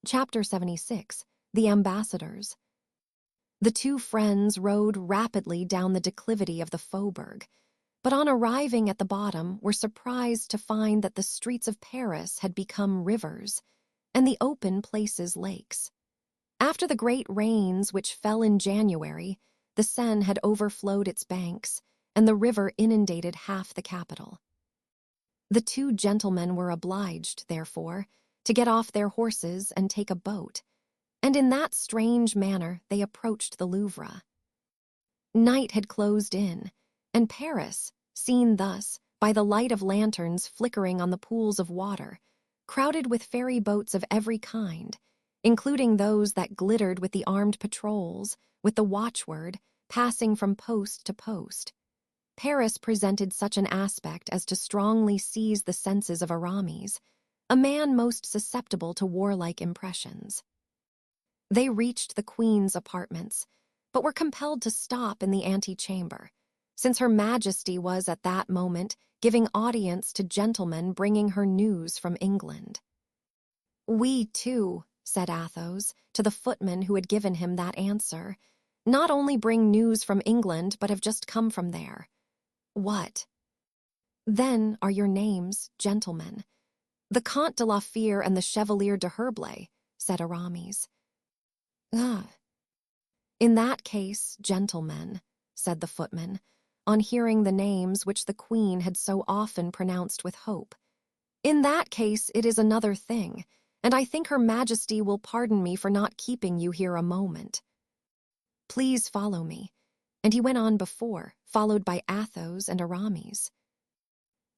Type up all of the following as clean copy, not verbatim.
Chapter 76. The Ambassadors. The two friends rode rapidly down the declivity of the Faubourg, but on arriving at the bottom were surprised to find that the streets of Paris had become rivers, and the open places lakes. After the great rains which fell in January, the Seine had overflowed its banks, and the river inundated half the capital. The two gentlemen were obliged, therefore, to get off their horses and take a boat, and in that strange manner they approached the Louvre. Night had closed in, and Paris, seen thus, by the light of lanterns flickering on the pools of water, crowded with ferry boats of every kind, including those that glittered with the armed patrols, with the watchword, passing from post to post. Paris presented such an aspect as to strongly seize the senses of Aramis, a man most susceptible to warlike impressions. They reached the Queen's apartments, but were compelled to stop in the antechamber, since Her Majesty was at that moment giving audience to gentlemen bringing her news from England. "We, too," said Athos to the footman who had given him that answer, "not only bring news from England, but have just come from there." "What?" "Then are your names, gentlemen?" "The Comte de la Fere and the Chevalier de Herblay," said Aramis. "Ah." "In that case, gentlemen," said the footman, on hearing the names which the Queen had so often pronounced with hope, "in that case it is another thing, and I think Her Majesty will pardon me for not keeping you here a moment. Please follow me." And he went on before, followed by Athos and Aramis.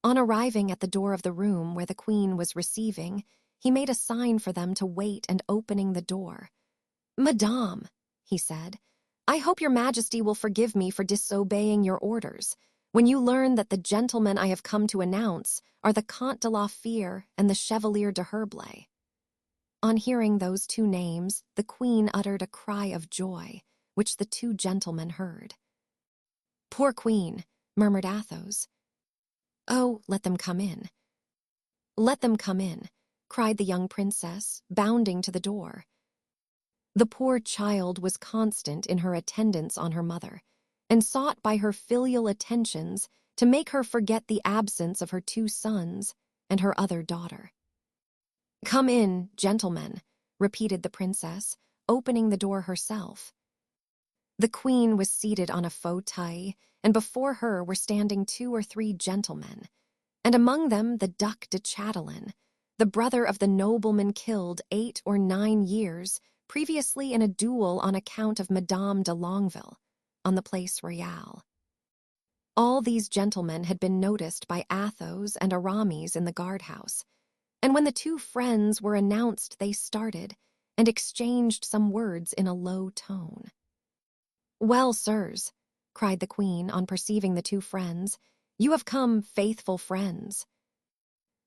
On arriving at the door of the room where the Queen was receiving, he made a sign for them to wait, and opening the door, "Madame," he said, "I hope your Majesty will forgive me for disobeying your orders, when you learn that the gentlemen I have come to announce are the Comte de la Fere and the Chevalier de Herblay." On hearing those two names, the Queen uttered a cry of joy, which the two gentlemen heard. "Poor Queen," murmured Athos. "Oh, let them come in." "Let them come in," cried the young princess, bounding to the door. The poor child was constant in her attendance on her mother, and sought by her filial attentions to make her forget the absence of her two sons and her other daughter. "Come in, gentlemen," repeated the princess, opening the door herself. The Queen was seated on a fauteuil, and before her were standing 2 or 3 gentlemen, and among them the Duc de Chatelain, the brother of the nobleman killed 8 or 9 years previously in a duel on account of Madame de Longueville, on the Place Royale. All these gentlemen had been noticed by Athos and Aramis in the guardhouse, and when the two friends were announced they started, and exchanged some words in a low tone. "Well, sirs," cried the Queen on perceiving the two friends, "you have come, faithful friends.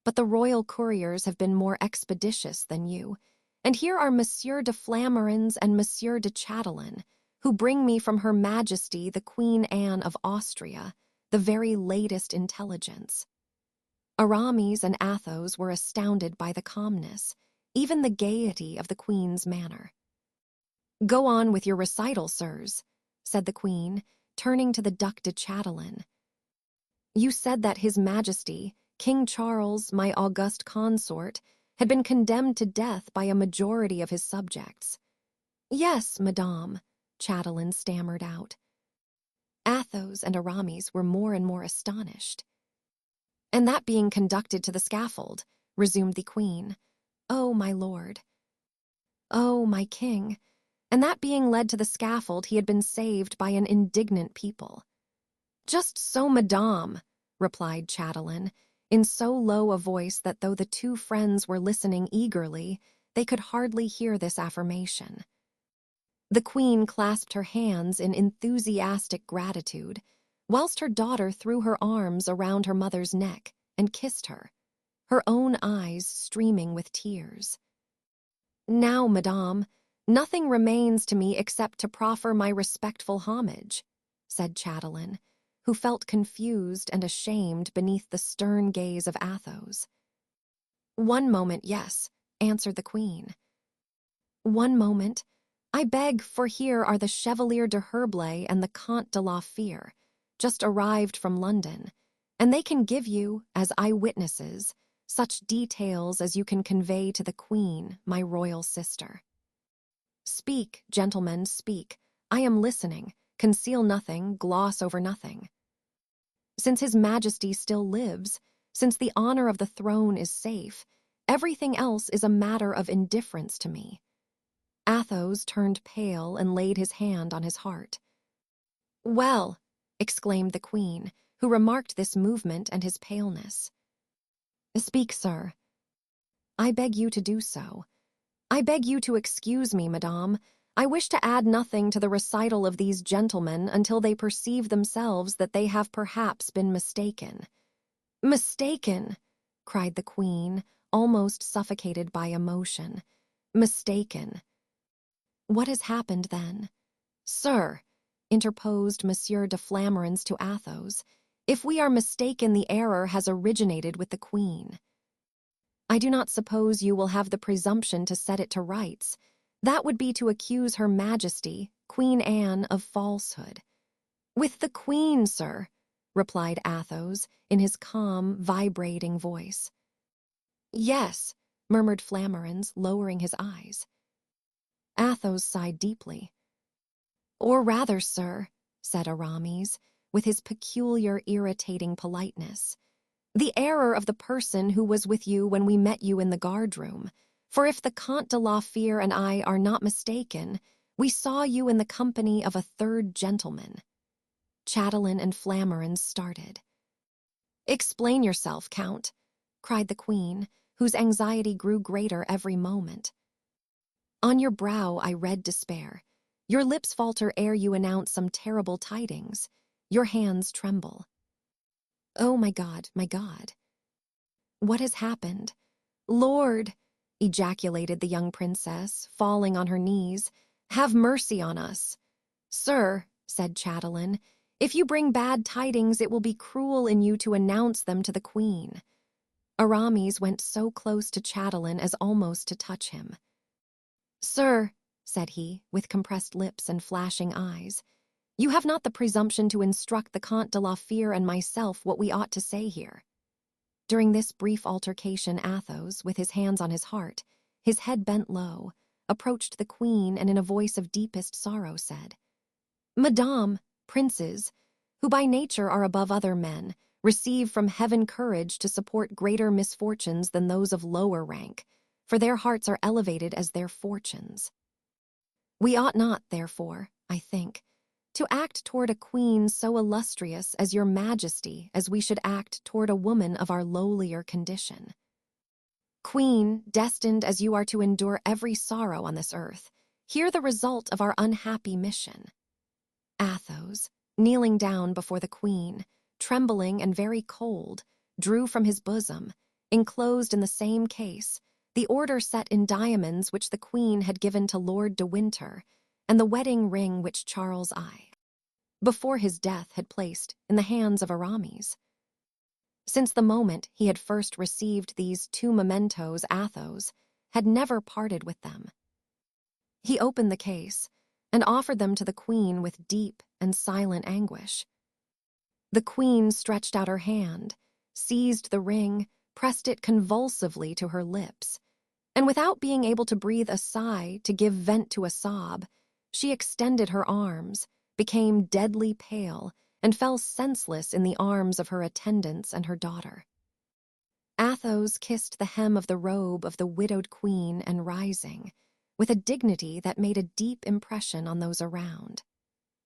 But the royal couriers have been more expeditious than you, and here are Monsieur de Flamarens and Monsieur de Chatelain, who bring me from Her Majesty the Queen Anne of Austria the very latest intelligence." Aramis and Athos were astounded by the calmness, even the gaiety of the Queen's manner. "Go on with your recital, sirs," said the Queen, turning to the Duc de Chatelain. "You said that His Majesty, King Charles, my august consort, had been condemned to death by a majority of his subjects." "Yes, madame," Chatelain stammered out. Athos and Aramis were more and more astonished. "And that being conducted to the scaffold," resumed the Queen. "Oh, my lord." "Oh, my king. And that being led to the scaffold, he had been saved by an indignant people." "Just so, madame," replied Chatelain, in so low a voice that though the two friends were listening eagerly, they could hardly hear this affirmation. The Queen clasped her hands in enthusiastic gratitude, whilst her daughter threw her arms around her mother's neck and kissed her, her own eyes streaming with tears. "Now, madame, nothing remains to me except to proffer my respectful homage," said Chatelain, who felt confused and ashamed beneath the stern gaze of Athos. "One moment, yes," answered the Queen. "One moment. I beg, for here are the Chevalier de Herblay and the Comte de la Fere, just arrived from London, and they can give you, as eyewitnesses, such details as you can convey to the Queen, my royal sister." "Speak, gentlemen, speak. I am listening. Conceal nothing, gloss over nothing." "Since His Majesty still lives, since the honor of the throne is safe, everything else is a matter of indifference to me." Athos turned pale and laid his hand on his heart. "Well," exclaimed the Queen, who remarked this movement and his paleness. "Speak, sir." "I beg you to do so. I beg you to excuse me, madame. I wish to add nothing to the recital of these gentlemen until they perceive themselves that they have perhaps been mistaken." "Mistaken!" cried the Queen, almost suffocated by emotion. "Mistaken! What has happened, then?" "Sir," interposed Monsieur de Flamarens to Athos, "if we are mistaken, the error has originated with the Queen. I do not suppose you will have the presumption to set it to rights. That would be to accuse Her Majesty, Queen Anne, of falsehood." "With the Queen, sir," replied Athos, in his calm, vibrating voice. "Yes," murmured Flamarens, lowering his eyes. Athos sighed deeply. "Or rather, sir," said Aramis, with his peculiar irritating politeness, "the error of the person who was with you when we met you in the guard-room. For if the Comte de la Fere and I are not mistaken, we saw you in the company of a third gentleman." Chatelain and Flamarens started. "Explain yourself, Count," cried the Queen, whose anxiety grew greater every moment. "On your brow I read despair. Your lips falter ere you announce some terrible tidings. Your hands tremble." "Oh, my God, my God! What has happened?" "Lord!" ejaculated the young princess, falling on her knees. "Have mercy on us." "Sir," said Chatelain, "if you bring bad tidings, it will be cruel in you to announce them to the Queen." Aramis went so close to Chatelain as almost to touch him. "Sir," said he, with compressed lips and flashing eyes, "you have not the presumption to instruct the Comte de la Fere and myself what we ought to say here." During this brief altercation, Athos, with his hands on his heart, his head bent low, approached the Queen and in a voice of deepest sorrow said, "Madame, princes, who by nature are above other men, receive from heaven courage to support greater misfortunes than those of lower rank, for their hearts are elevated as their fortunes. We ought not, therefore, I think, to act toward a queen so illustrious as your Majesty as we should act toward a woman of our lowlier condition. Queen, destined as you are to endure every sorrow on this earth, hear the result of our unhappy mission." Athos, kneeling down before the Queen, trembling and very cold, drew from his bosom, enclosed in the same case, the order set in diamonds which the Queen had given to Lord de Winter, and the wedding ring which Charles I, before his death, had placed in the hands of Aramis. Since the moment he had first received these two mementos, Athos had never parted with them. He opened the case and offered them to the Queen with deep and silent anguish. The Queen stretched out her hand, seized the ring, pressed it convulsively to her lips, and without being able to breathe a sigh to give vent to a sob, she extended her arms, became deadly pale, and fell senseless in the arms of her attendants and her daughter. Athos kissed the hem of the robe of the widowed Queen and rising, with a dignity that made a deep impression on those around.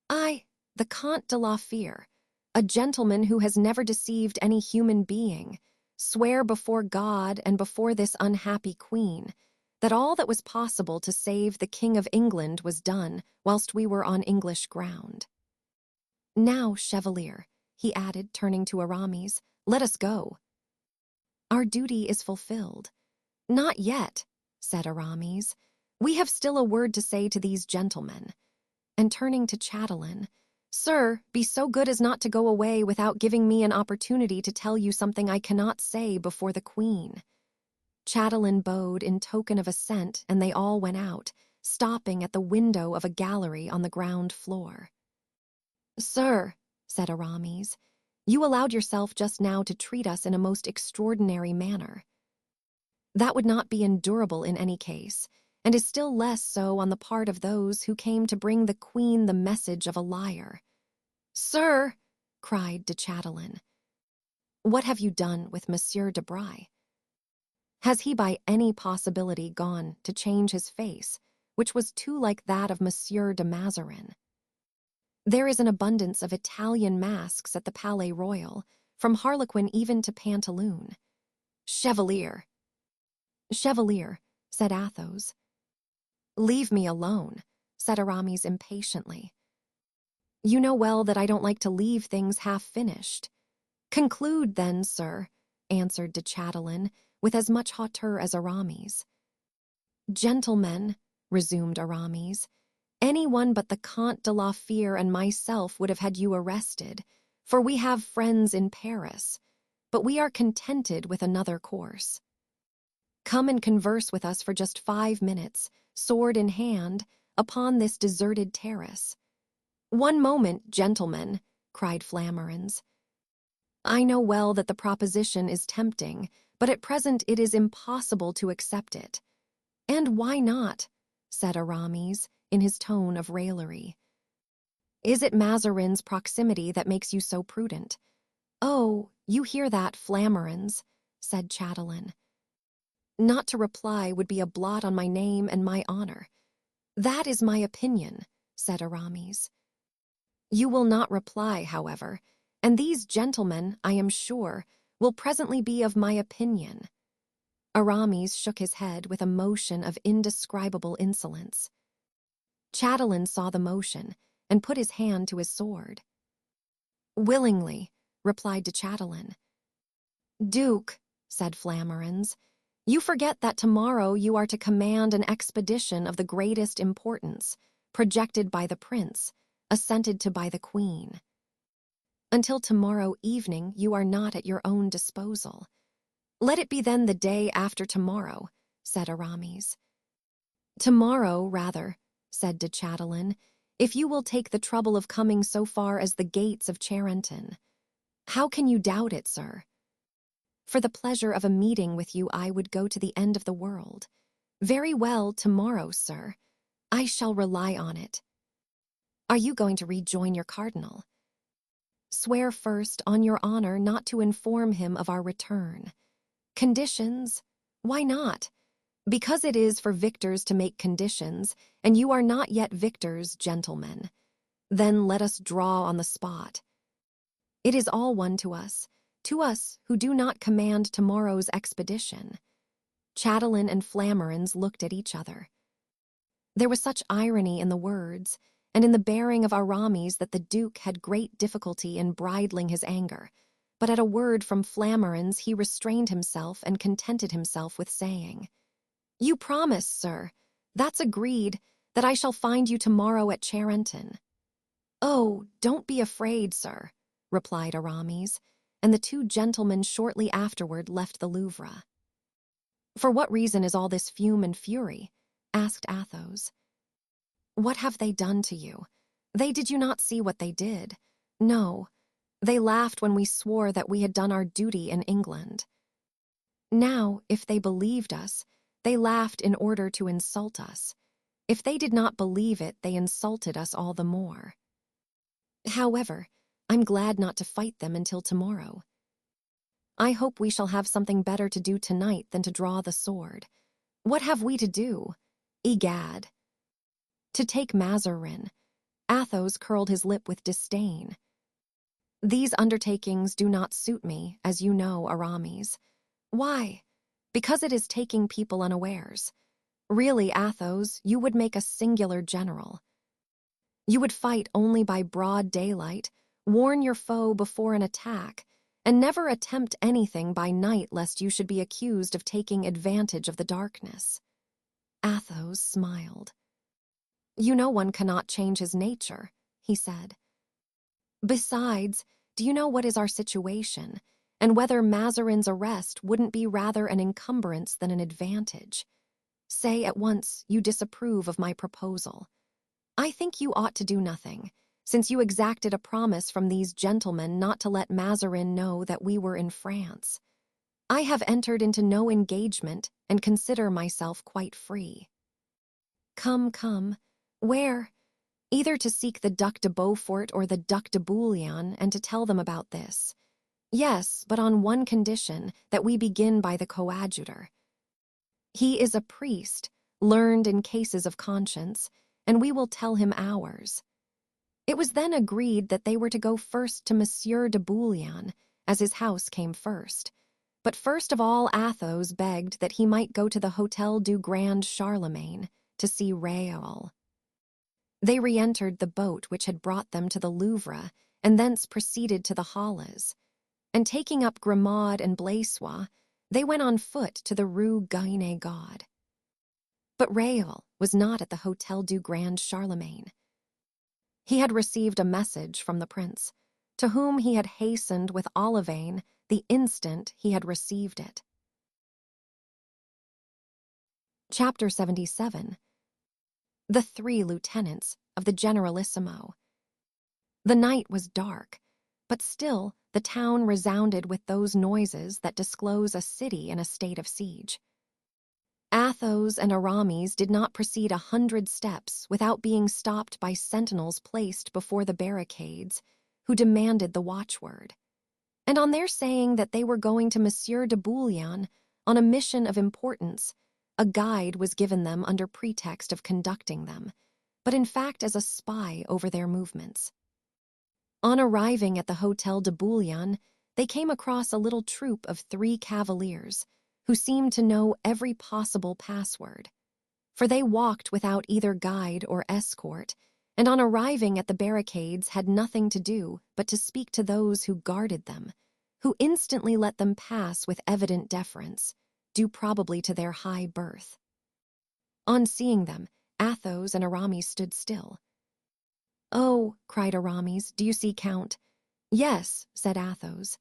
"I, the Comte de la Fere, a gentleman who has never deceived any human being, swear before God and before this unhappy Queen that all that was possible to save the King of England was done whilst we were on English ground. Now, Chevalier," he added, turning to Aramis, "let us go. Our duty is fulfilled." "Not yet," said Aramis. "We have still a word to say to these gentlemen." And turning to Chatelain, "Sir, be so good as not to go away without giving me an opportunity to tell you something I cannot say before the Queen." Chatelain bowed in token of assent, and they all went out, stopping at the window of a gallery on the ground floor. "Sir," said Aramis, "you allowed yourself just now to treat us in a most extraordinary manner. That would not be endurable in any case, and is still less so on the part of those who came to bring the queen the message of a liar." "Sir!" cried de Chatillon. "What have you done with Monsieur de Bry? Has he by any possibility gone to change his face, which was too like that of Monsieur de Mazarin? There is an abundance of Italian masks at the Palais Royal, from Harlequin even to Pantaloon." "Chevalier!" "Chevalier," said Athos. "Leave me alone," said Aramis impatiently. "You know well that I don't like to leave things half-finished." "Conclude, then, sir," answered de Chatillon, with as much hauteur as Aramis. "Gentlemen," resumed Aramis, "any one but the Comte de la Fere and myself would have had you arrested, for we have friends in Paris, but we are contented with another course. Come and converse with us for just 5 minutes, sword in hand, upon this deserted terrace." "One moment, gentlemen," cried Flamarens. "I know well that the proposition is tempting, but at present it is impossible to accept it." "And why not?" said Aramis, in his tone of raillery. "Is it Mazarin's proximity that makes you so prudent?" "Oh, you hear that, Flamarens," said Chatillon. "Not to reply would be a blot on my name and my honor." "That is my opinion," said Aramis. "You will not reply, however, and these gentlemen, I am sure, will presently be of my opinion." Aramis shook his head with a motion of indescribable insolence. Chatillon saw the motion and put his hand to his sword. "Willingly," replied de Chatillon. "Duke," said Flamarens, "you forget that tomorrow you are to command an expedition of the greatest importance, projected by the prince, assented to by the queen. Until tomorrow evening you are not at your own disposal." "Let it be then the day after tomorrow," said Aramis. "Tomorrow, rather," said de Chatillon, "if you will take the trouble of coming so far as the gates of Charenton." "How can you doubt it, sir?" "For the pleasure of a meeting with you I would go to the end of the world." "Very well, tomorrow, sir. I shall rely on it." "Are you going to rejoin your cardinal?" "Swear first on your honor not to inform him of our return." "Conditions? Why not?" "Because it is for victors to make conditions, and you are not yet victors, gentlemen. Then let us draw on the spot. It is all one to us who do not command tomorrow's expedition." Chatillon and Flamarens looked at each other. There was such irony in the words and in the bearing of Aramis that the Duke had great difficulty in bridling his anger, but at a word from Flamarens he restrained himself and contented himself with saying, "You promise, sir, that's agreed, that I shall find you tomorrow at Charenton." "Oh, don't be afraid, sir," replied Aramis, and the two gentlemen shortly afterward left the Louvre. "For what reason is all this fume and fury?" asked Athos. "What have they done to you? Did you not see what they did? No, they laughed when we swore that we had done our duty in England. Now, if they believed us, they laughed in order to insult us. If they did not believe it, they insulted us all the more. However, I'm glad not to fight them until tomorrow. I hope we shall have something better to do tonight than to draw the sword. What have we to do? Egad! To take Mazarin." Athos curled his lip with disdain. "These undertakings do not suit me, as you know, Aramis." "Why?" "Because it is taking people unawares. Really, Athos, you would make a singular general. You would fight only by broad daylight, warn your foe before an attack, and never attempt anything by night lest you should be accused of taking advantage of the darkness." Athos smiled. "You know one cannot change his nature," he said. "Besides, do you know what is our situation, and whether Mazarin's arrest wouldn't be rather an encumbrance than an advantage? Say at once you disapprove of my proposal. I think you ought to do nothing, since you exacted a promise from these gentlemen not to let Mazarin know that we were in France. I have entered into no engagement and consider myself quite free. Come, come. Where? Either to seek the Duc de Beaufort or the Duc de Bouillon and to tell them about this. Yes, but on one condition, that we begin by the coadjutor. He is a priest, learned in cases of conscience, and we will tell him ours. It was then agreed that they were to go first to Monsieur de Bouillon, as his house came first. But first of all Athos begged that he might go to the Hôtel du Grand Charlemagne to see Raoul. They re-entered the boat which had brought them to the Louvre, and thence proceeded to the Halles. And taking up Grimaud and Blaisois, they went on foot to the Rue Guénégaud. But Raoul was not at the Hôtel du Grand Charlemagne. He had received a message from the prince, to whom he had hastened with Olivain the instant he had received it. Chapter 77. The three lieutenants of the Generalissimo. The night was dark, but still the town resounded with those noises that disclose a city in a state of siege. Athos and Aramis did not proceed 100 steps without being stopped by sentinels placed before the barricades, who demanded the watchword. And on their saying that they were going to Monsieur de Bouillon on a mission of importance, a guide was given them under pretext of conducting them, but in fact as a spy over their movements. On arriving at the Hôtel de Bouillon, they came across a little troop of 3 cavaliers, who seemed to know every possible password. For they walked without either guide or escort, and on arriving at the barricades had nothing to do but to speak to those who guarded them, who instantly let them pass with evident deference, due probably to their high birth. On seeing them, Athos and Aramis stood still. "Oh," cried Aramis, "do you see, Count?" "Yes," said Athos.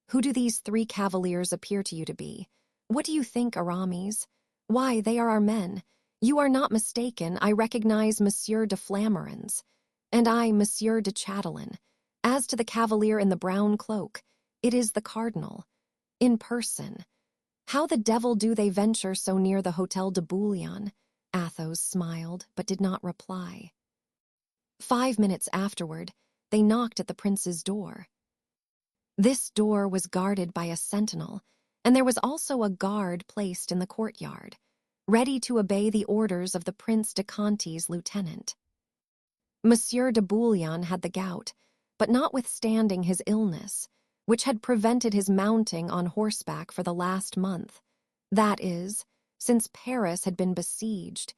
"Who do these 3 cavaliers appear to you to be? What do you think, Aramis? Why, they are our men. You are not mistaken, I recognize Monsieur de Flamarens, and I Monsieur de Chatelain. As to the cavalier in the brown cloak, it is the cardinal, in person. How the devil do they venture so near the Hôtel de Bouillon?" Athos smiled, but did not reply. 5 minutes afterward, they knocked at the prince's door. This door was guarded by a sentinel, and there was also a guard placed in the courtyard, ready to obey the orders of the Prince de Conti's lieutenant. Monsieur de Bouillon had the gout, but notwithstanding his illness, which had prevented his mounting on horseback for the last month, that is, since Paris had been besieged,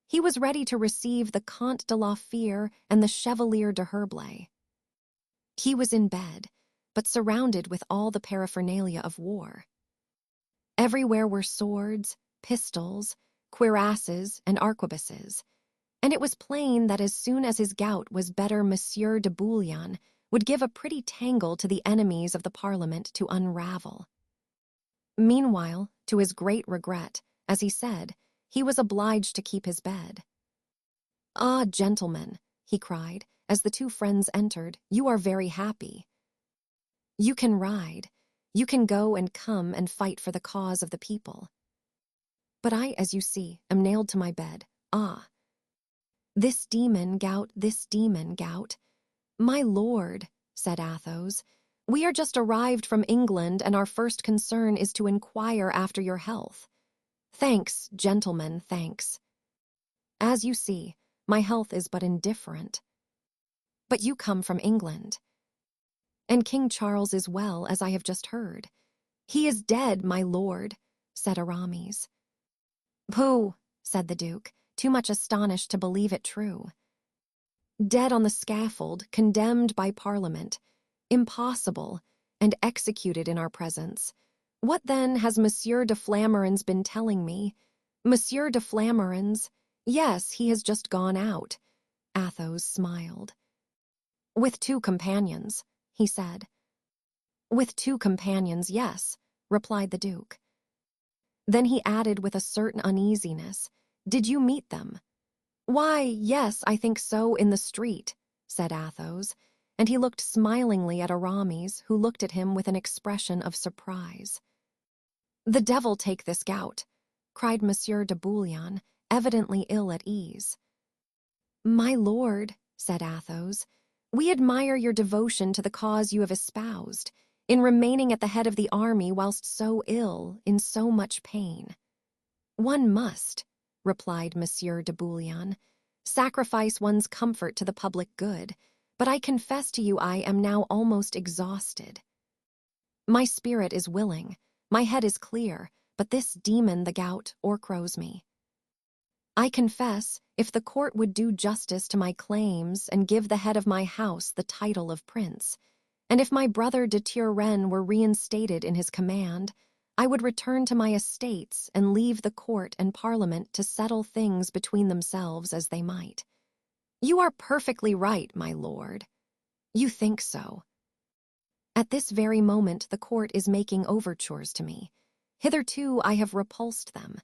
he was ready to receive the Comte de la Fère and the Chevalier de Herblay. He was in bed, but surrounded with all the paraphernalia of war. Everywhere were swords, pistols, cuirasses, and arquebuses, and it was plain that as soon as his gout was better, Monsieur de Bouillon would give a pretty tangle to the enemies of the Parliament to unravel. Meanwhile, to his great regret, as he said, he was obliged to keep his bed. "Ah, gentlemen," he cried, as the 2 friends entered, "you are very happy. You can ride, you can go and come and fight for the cause of the people. But I, as you see, am nailed to my bed. Ah! This demon gout, this demon gout. My lord," said Athos, "we are just arrived from England, and our first concern is to inquire after your health. Thanks, gentlemen, thanks. As you see, my health is but indifferent. But you come from England. And King Charles is well, as I have just heard." "He is dead, my lord," said Aramis. "Pooh," said the Duke, too much astonished to believe it true. "Dead on the scaffold, condemned by Parliament. Impossible, and executed in our presence. What then has Monsieur de Flamarens been telling me? Monsieur de Flamarens? Yes, he has just gone out." Athos smiled. "With 2 companions," he said. "With 2 companions, yes," replied the Duke. Then he added with a certain uneasiness, "Did you meet them?" "Why, yes, I think so, in the street," said Athos, and he looked smilingly at Aramis, who looked at him with an expression of surprise. "The devil take this gout," cried Monsieur de Bouillon, evidently ill at ease. "My lord," said Athos, "we admire your devotion to the cause you have espoused, in remaining at the head of the army whilst so ill, in so much pain." "One must," replied Monsieur de Bouillon, "sacrifice one's comfort to the public good, but I confess to you I am now almost exhausted. My spirit is willing, my head is clear, but this demon, the gout, o'ercrows me. I confess, if the court would do justice to my claims and give the head of my house the title of prince, and if my brother de Turenne were reinstated in his command, I would return to my estates and leave the court and parliament to settle things between themselves as they might." "You are perfectly right, my lord." "You think so." "At this very moment the court is making overtures to me. Hitherto I have repulsed them.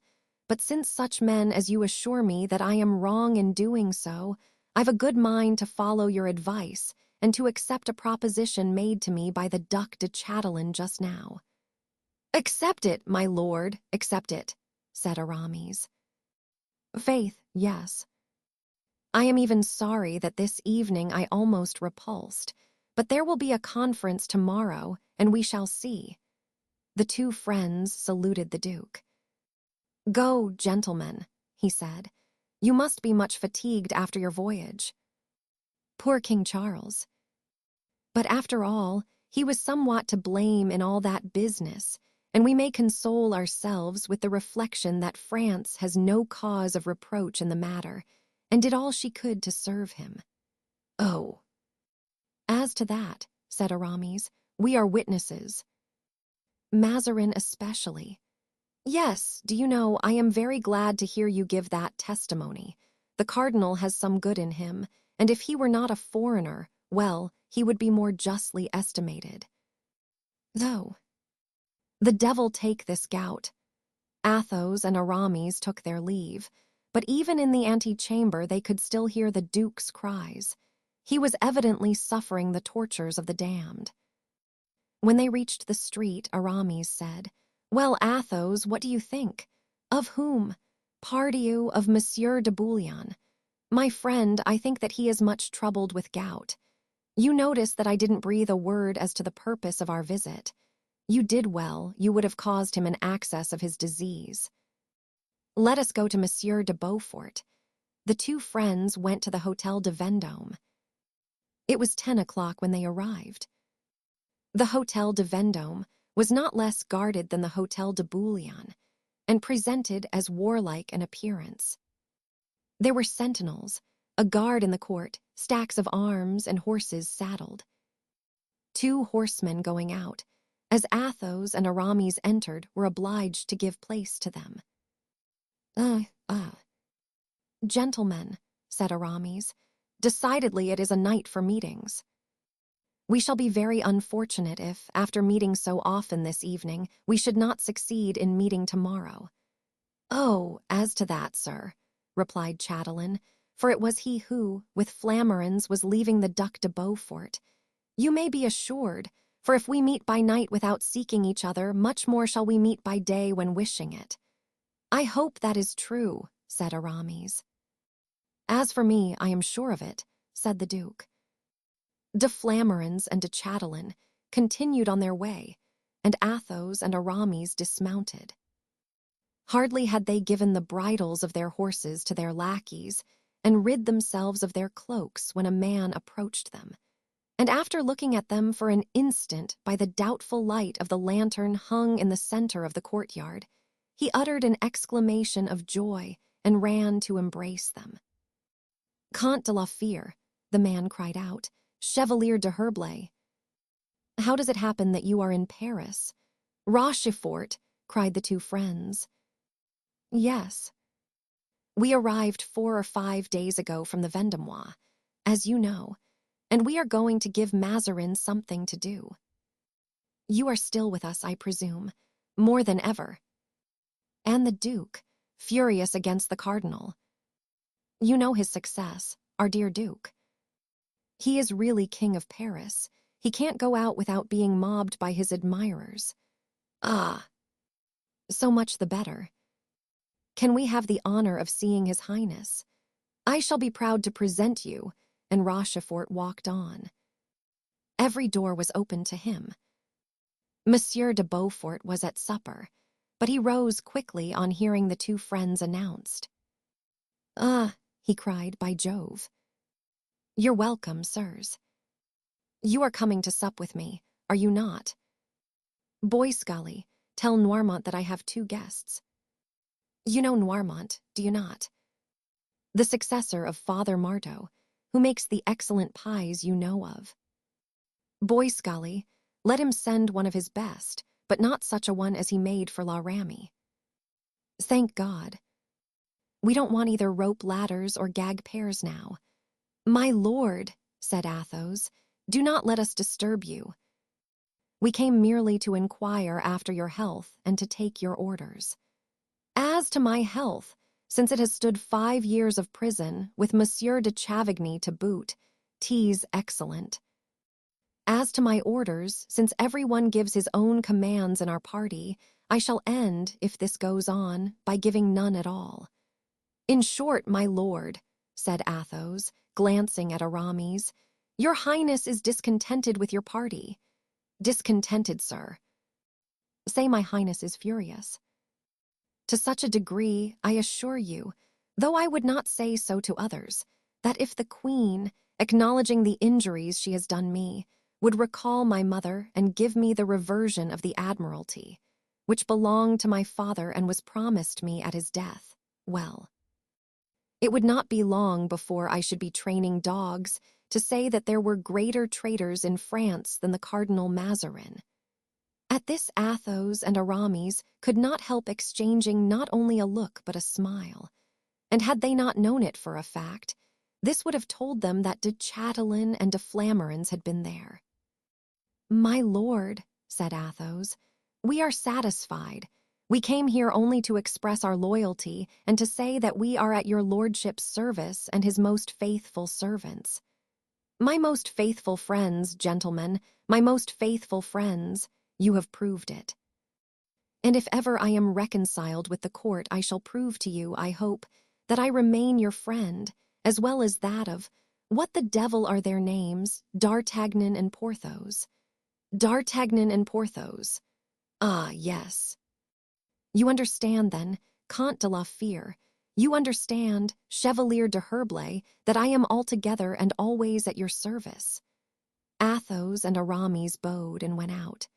But since such men as you assure me that I am wrong in doing so, I've a good mind to follow your advice and to accept a proposition made to me by the Duc de Chatillon just now." "Accept it, my lord, accept it," said Aramis. "Faith, yes. I am even sorry that this evening I almost repulsed, but there will be a conference tomorrow, and we shall see." The two friends saluted the Duke. "Go, gentlemen," he said. "You must be much fatigued after your voyage." Poor King Charles. But after all, he was somewhat to blame in all that business, and we may console ourselves with the reflection that France has no cause of reproach in the matter, and did all she could to serve him. "Oh." "As to that," said Aramis, "we are witnesses. Mazarin especially. Yes, do you know, I am very glad to hear you give that testimony. The cardinal has some good in him, and if he were not a foreigner, well, he would be more justly estimated. Though, the devil take this gout." Athos and Aramis took their leave, but even in the antechamber they could still hear the Duke's cries. He was evidently suffering the tortures of the damned. When they reached the street, Aramis said, "Well, Athos, what do you think?" "Of whom?" "Pardieu, of Monsieur de Bouillon. My friend, I think that he is much troubled with gout. You notice that I didn't breathe a word as to the purpose of our visit. You did well, you would have caused him an access of his disease. Let us go to Monsieur de Beaufort." The two friends went to the Hôtel de Vendôme. It was 10 o'clock when they arrived. The Hôtel de Vendôme was not less guarded than the Hôtel de Bouillon, and presented as warlike an appearance. There were sentinels, a guard in the court, stacks of arms, and horses saddled. Two horsemen going out, as Athos and Aramis entered, were obliged to give place to them. Gentlemen," said Aramis, "decidedly it is a night for meetings. We shall be very unfortunate if, after meeting so often this evening, we should not succeed in meeting tomorrow." "Oh, as to that, sir," replied Chatillon, for it was he who, with Flamarens, was leaving the Duc de Beaufort, "you may be assured, for if we meet by night without seeking each other, much more shall we meet by day when wishing it." "I hope that is true," said Aramis. "As for me, I am sure of it," said the Duke. De Flamarens and de Chatillon continued on their way, and Athos and Aramis dismounted. Hardly had they given the bridles of their horses to their lackeys and rid themselves of their cloaks when a man approached them, and after looking at them for an instant by the doubtful light of the lantern hung in the center of the courtyard, he uttered an exclamation of joy and ran to embrace them. "Comte de la Fere," the man cried out, "Chevalier de Herblay. How does it happen that you are in Paris?" "Rochefort," cried the two friends. "Yes. We arrived 4 or 5 days ago from the Vendomois, as you know, and we are going to give Mazarin something to do. You are still with us, I presume, more than ever." and the Duke, furious against the Cardinal. You know his success, our dear Duke. He is really king of Paris. He can't go out without being mobbed by his admirers. Ah, so much the better. Can we have the honor of seeing His Highness? I shall be proud to present you, and Rochefort walked on. Every door was open to him. Monsieur de Beaufort was at supper, but he rose quickly on hearing the two friends announced. "Ah," he cried, "by Jove. You're welcome, sirs. You are coming to sup with me, are you not? Boy Scully, tell Noirmont that I have two guests. You know Noirmont, do you not? The successor of Father Marteau, who makes the excellent pies you know of. Boy Scully, let him send one of his best, but not such a one as he made for La Ramee. Thank God. We don't want either rope ladders or gag pears now. My lord, said Athos, do not let us disturb you. We came merely to inquire after your health and to take your orders. As to my health, since it has stood 5 years of prison, with Monsieur de Chavigny to boot, 'tis excellent. As to my orders, since everyone gives his own commands in our party, I shall end, if this goes on, by giving none at all. In short, my lord, said Athos, glancing at Aramis, your highness is discontented with your party. Discontented, sir. Say my highness is furious. To such a degree, I assure you, though I would not say so to others, that if the queen, acknowledging the injuries she has done me, would recall my mother and give me the reversion of the admiralty, which belonged to my father and was promised me at his death, well, it would not be long before I should be training dogs to say that there were greater traitors in France than the Cardinal Mazarin. At this Athos and Aramis could not help exchanging not only a look but a smile, and had they not known it for a fact, this would have told them that de Chatillon and de Flamarens had been there. My lord, said Athos, we are satisfied. We came here only to express our loyalty and to say that we are at your lordship's service and his most faithful servants. My most faithful friends, gentlemen, my most faithful friends, you have proved it. And if ever I am reconciled with the court, I shall prove to you, I hope, that I remain your friend, as well as that of, what the devil are their names, D'Artagnan and Porthos. D'Artagnan and Porthos. Ah, yes. You understand, then, Comte de la Fere, you understand, Chevalier de Herblay, that I am altogether and always at your service. Athos and Aramis bowed and went out.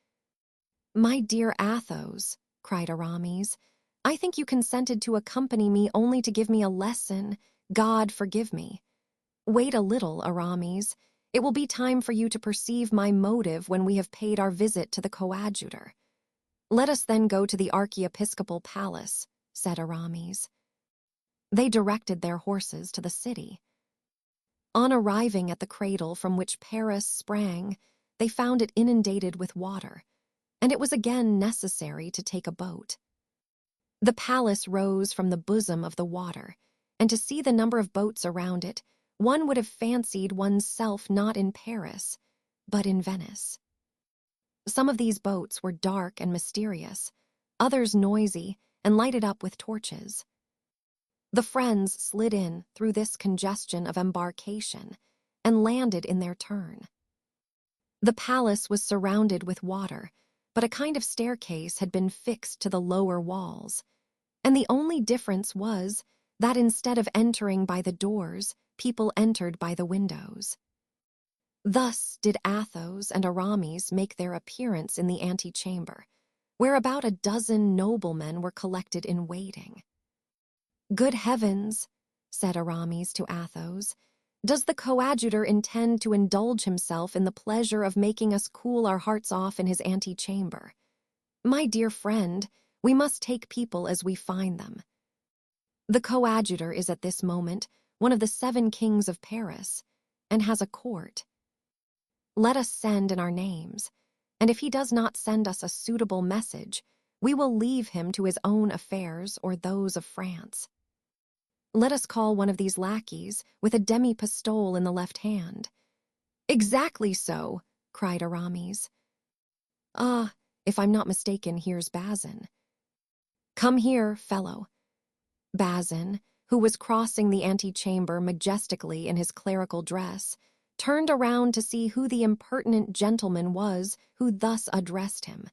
My dear Athos, cried Aramis, I think you consented to accompany me only to give me a lesson. God forgive me. Wait a little, Aramis. It will be time for you to perceive my motive when we have paid our visit to the coadjutor. Let us then go to the archiepiscopal palace, said Aramis. They directed their horses to the city. On arriving at the cradle from which Paris sprang, they found it inundated with water, and it was again necessary to take a boat. The palace rose from the bosom of the water, and to see the number of boats around it, one would have fancied one's self not in Paris, but in Venice. Some of these boats were dark and mysterious, others noisy and lighted up with torches. The friends slid in through this congestion of embarkation and landed in their turn. The palace was surrounded with water, but a kind of staircase had been fixed to the lower walls, and the only difference was that instead of entering by the doors, people entered by the windows. Thus did Athos and Aramis make their appearance in the antechamber, where about a dozen noblemen were collected in waiting. Good heavens, said Aramis to Athos, does the coadjutor intend to indulge himself in the pleasure of making us cool our hearts off in his antechamber? My dear friend, we must take people as we find them. The coadjutor is at this moment one of the 7 kings of Paris, and has a court. Let us send in our names, and if he does not send us a suitable message, We will leave him to his own affairs or those of France. Let us call one of these lackeys with a demi-pistole in the left hand." "Exactly so," cried Aramis. "Ah, if I'm not mistaken, here's Bazin." "Come here, fellow." Bazin, who was crossing the antechamber majestically in his clerical dress, turned around to see who the impertinent gentleman was who thus addressed him.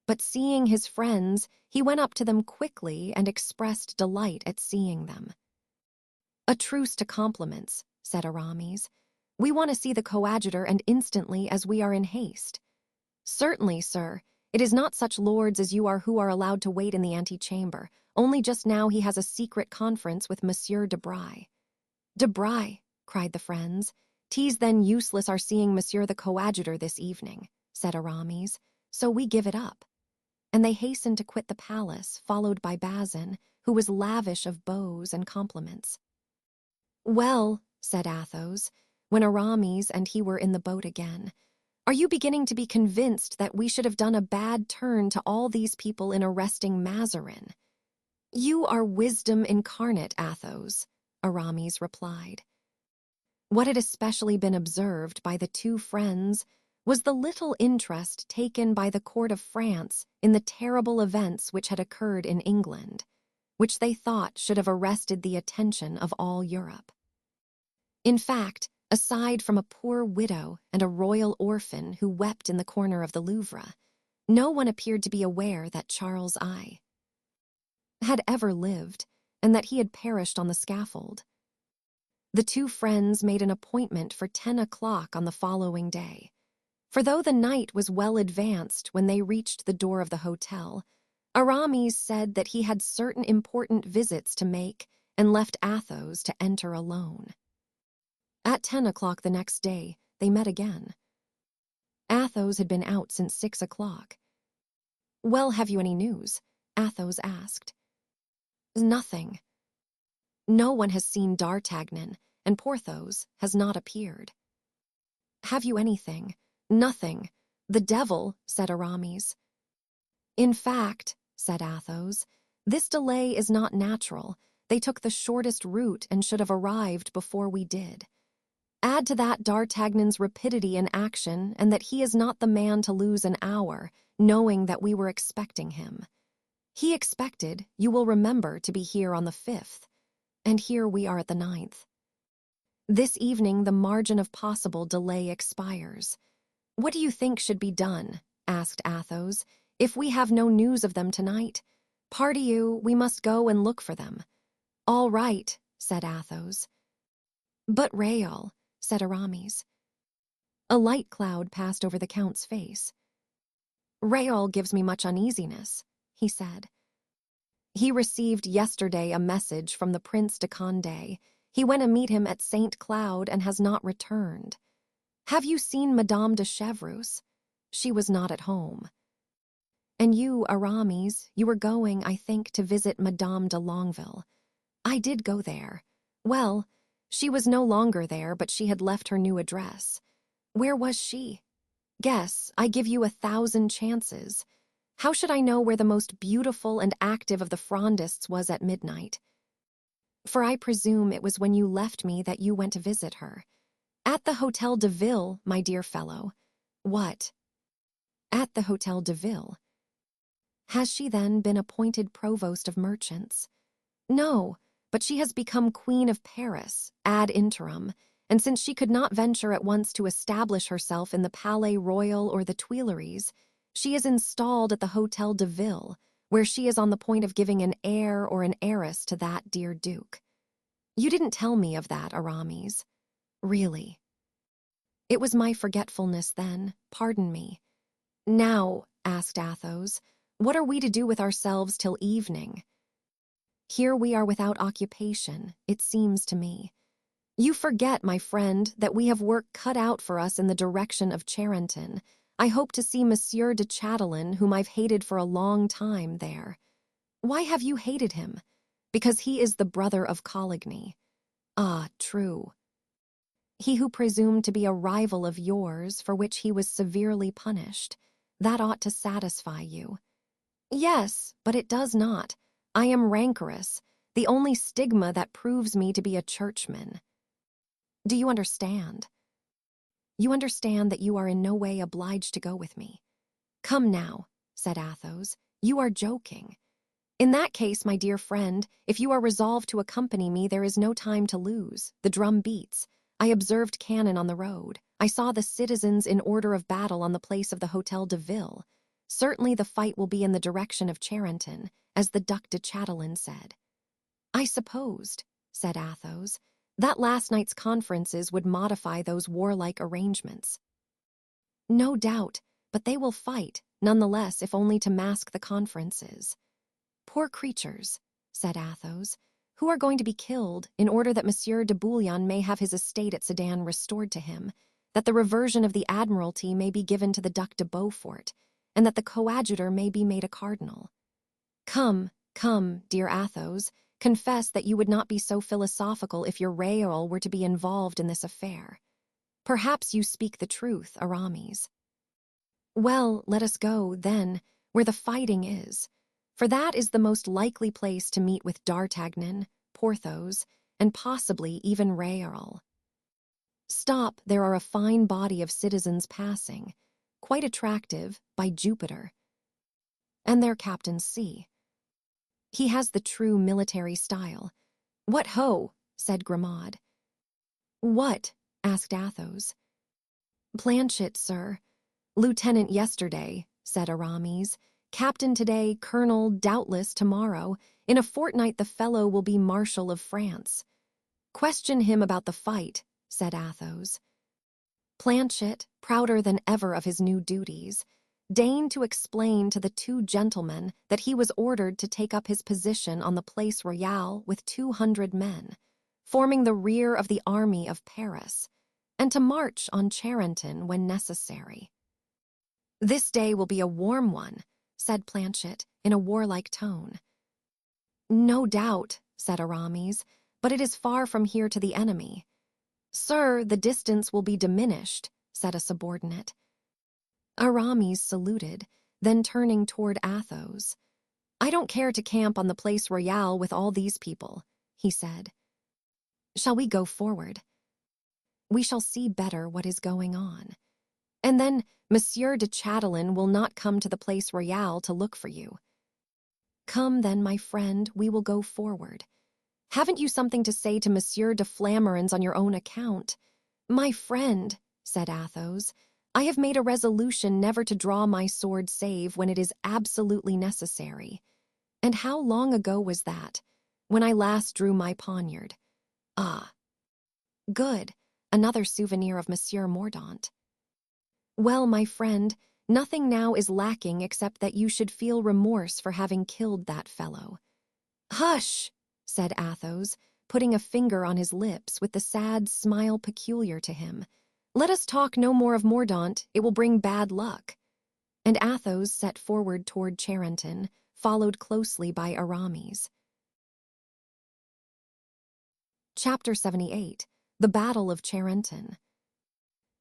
But seeing his friends, he went up to them quickly and expressed delight at seeing them. "A truce to compliments," said Aramis. "We want to see the coadjutor, and instantly, as we are in haste." "Certainly, sir. It is not such lords as you are who are allowed to wait in the antechamber. Only just now he has a secret conference with Monsieur de Bray." "De Bray," cried the friends. "'Tis then useless our seeing Monsieur the coadjutor this evening," said Aramis, "so we give it up." And they hastened to quit the palace, followed by Bazin, who was lavish of bows and compliments. "Well," said Athos, when Aramis and he were in the boat again, "are you beginning to be convinced that we should have done a bad turn to all these people in arresting Mazarin?" "You are wisdom incarnate, Athos," Aramis replied. What had especially been observed by the two friends was the little interest taken by the court of France in the terrible events which had occurred in England, which they thought should have arrested the attention of all Europe. In fact, aside from a poor widow and a royal orphan who wept in the corner of the Louvre, no one appeared to be aware that Charles I had ever lived, and that he had perished on the scaffold. The two friends made an appointment for 10 o'clock on the following day. For though the night was well advanced when they reached the door of the hotel, Aramis said that he had certain important visits to make and left Athos to enter alone. At 10 o'clock the next day, they met again. Athos had been out since 6 o'clock. "Well, have you any news?" Athos asked. "Nothing. No one has seen D'Artagnan, and Porthos has not appeared." "Have you anything?" "Nothing. The devil," said Aramis. "In fact," said Athos, "this delay is not natural. They took the shortest route and should have arrived before we did. Add to that D'Artagnan's rapidity in action, and that he is not the man to lose an hour, knowing that we were expecting him. He expected, you will remember, to be here on the 5th, and here we are at the 9th. This evening the margin of possible delay expires. What do you think should be done?" asked Athos. "If we have no news of them tonight, pardieu, we must go and look for them." "All right," said Athos. "But Raoul," said Aramis. A light cloud passed over the Count's face. "Raoul gives me much uneasiness," he said. "He received yesterday a message from the Prince de Condé. He went to meet him at St. Cloud and has not returned. Have you seen Madame de Chevreuse? She was not at home. And you, Aramis, you were going, I think, to visit Madame de Longueville. I did go there. Well, she was no longer there, but she had left her new address. Where was she? Guess, I give you 1,000 chances. How should I know where the most beautiful and active of the Frondists was at midnight? For I presume it was when you left me that you went to visit her. At the Hôtel de Ville, my dear fellow." "What?" "At the Hôtel de Ville." "Has she then been appointed provost of merchants?" "No, but she has become Queen of Paris, ad interim, and since she could not venture at once to establish herself in the Palais Royal or the Tuileries, she is installed at the Hôtel de Ville, where she is on the point of giving an heir or an heiress to that dear Duke. You didn't tell me of that, Aramis. Really. It was my forgetfulness then, pardon me. Now, asked Athos, what are we to do with ourselves till evening? Here we are without occupation, it seems to me. You forget, my friend, that we have work cut out for us in the direction of Charenton. I hope to see Monsieur de Chatelain, whom I've hated for a long time, there. Why have you hated him? Because he is the brother of Coligny. Ah, true. He who presumed to be a rival of yours, for which he was severely punished. That ought to satisfy you. Yes, but it does not. I am rancorous, the only stigma that proves me to be a churchman. Do you understand? You understand that you are in no way obliged to go with me. Come now, said Athos, you are joking. In that case, my dear friend, if you are resolved to accompany me, there is no time to lose. The drum beats. I observed cannon on the road. I saw the citizens in order of battle on the place of the Hôtel de Ville. Certainly the fight will be in the direction of Charenton, as the Duc de Chatelain said. I supposed, said Athos, that last night's conferences would modify those warlike arrangements. No doubt, but they will fight, nonetheless, if only to mask the conferences. Poor creatures, said Athos, who are going to be killed in order that Monsieur de Bouillon may have his estate at Sedan restored to him, that the reversion of the Admiralty may be given to the Duc de Beaufort, and that the coadjutor may be made a cardinal. Come, come, dear Athos, confess that you would not be so philosophical if your Raoul were to be involved in this affair. Perhaps you speak the truth, Aramis. Well, let us go, then, where the fighting is, for that is the most likely place to meet with D'Artagnan, Porthos, and possibly even Raoul. Stop, there are a fine body of citizens passing, quite attractive, by Jupiter. And their captain C. He has the true military style. What ho, said Grimaud. What? Asked Athos. Planchet, sir. Lieutenant yesterday, said Aramis. Captain today, colonel doubtless tomorrow. In a fortnight the fellow will be Marshal of France. Question him about the fight, said Athos. Planchet, prouder than ever of his new duties, deigned to explain to the two gentlemen that he was ordered to take up his position on the Place Royale with 200 men, forming the rear of the army of Paris, and to march on Charenton when necessary. This day will be a warm one, said Planchet in a warlike tone. No doubt, said Aramis, but it is far from here to the enemy. Sir, the distance will be diminished, said a subordinate. Aramis saluted, then turning toward Athos. I don't care to camp on the Place Royale with all these people, he said. Shall we go forward? We shall see better what is going on. And then Monsieur de Chatelain will not come to the Place Royale to look for you. Come then, my friend, we will go forward. Haven't you something to say to Monsieur de Flamarens on your own account? My friend, said Athos, I have made a resolution never to draw my sword save when it is absolutely necessary. And how long ago was that, when I last drew my poniard? Ah, good, another souvenir of Monsieur Mordaunt. Well, my friend, nothing now is lacking except that you should feel remorse for having killed that fellow. Hush, said Athos, putting a finger on his lips with the sad smile peculiar to him. Let us talk no more of Mordaunt, it will bring bad luck. And Athos set forward toward Charenton, followed closely by Aramis. Chapter 78. The Battle of Charenton.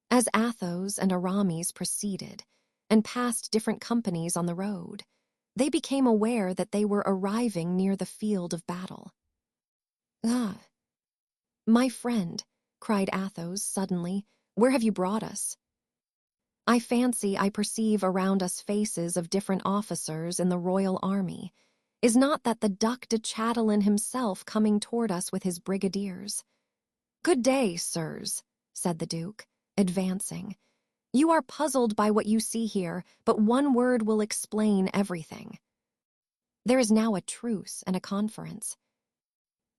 As Athos and Aramis proceeded, and passed different companies on the road, they became aware that they were arriving near the field of battle. Ah, my friend, cried Athos suddenly, where have you brought us? I fancy I perceive around us faces of different officers in the royal army. Is not that the Duc de Chatelain himself coming toward us with his brigadiers? Good day, sirs, said the Duke, advancing. You are puzzled by what you see here, but one word will explain everything. There is now a truce and a conference.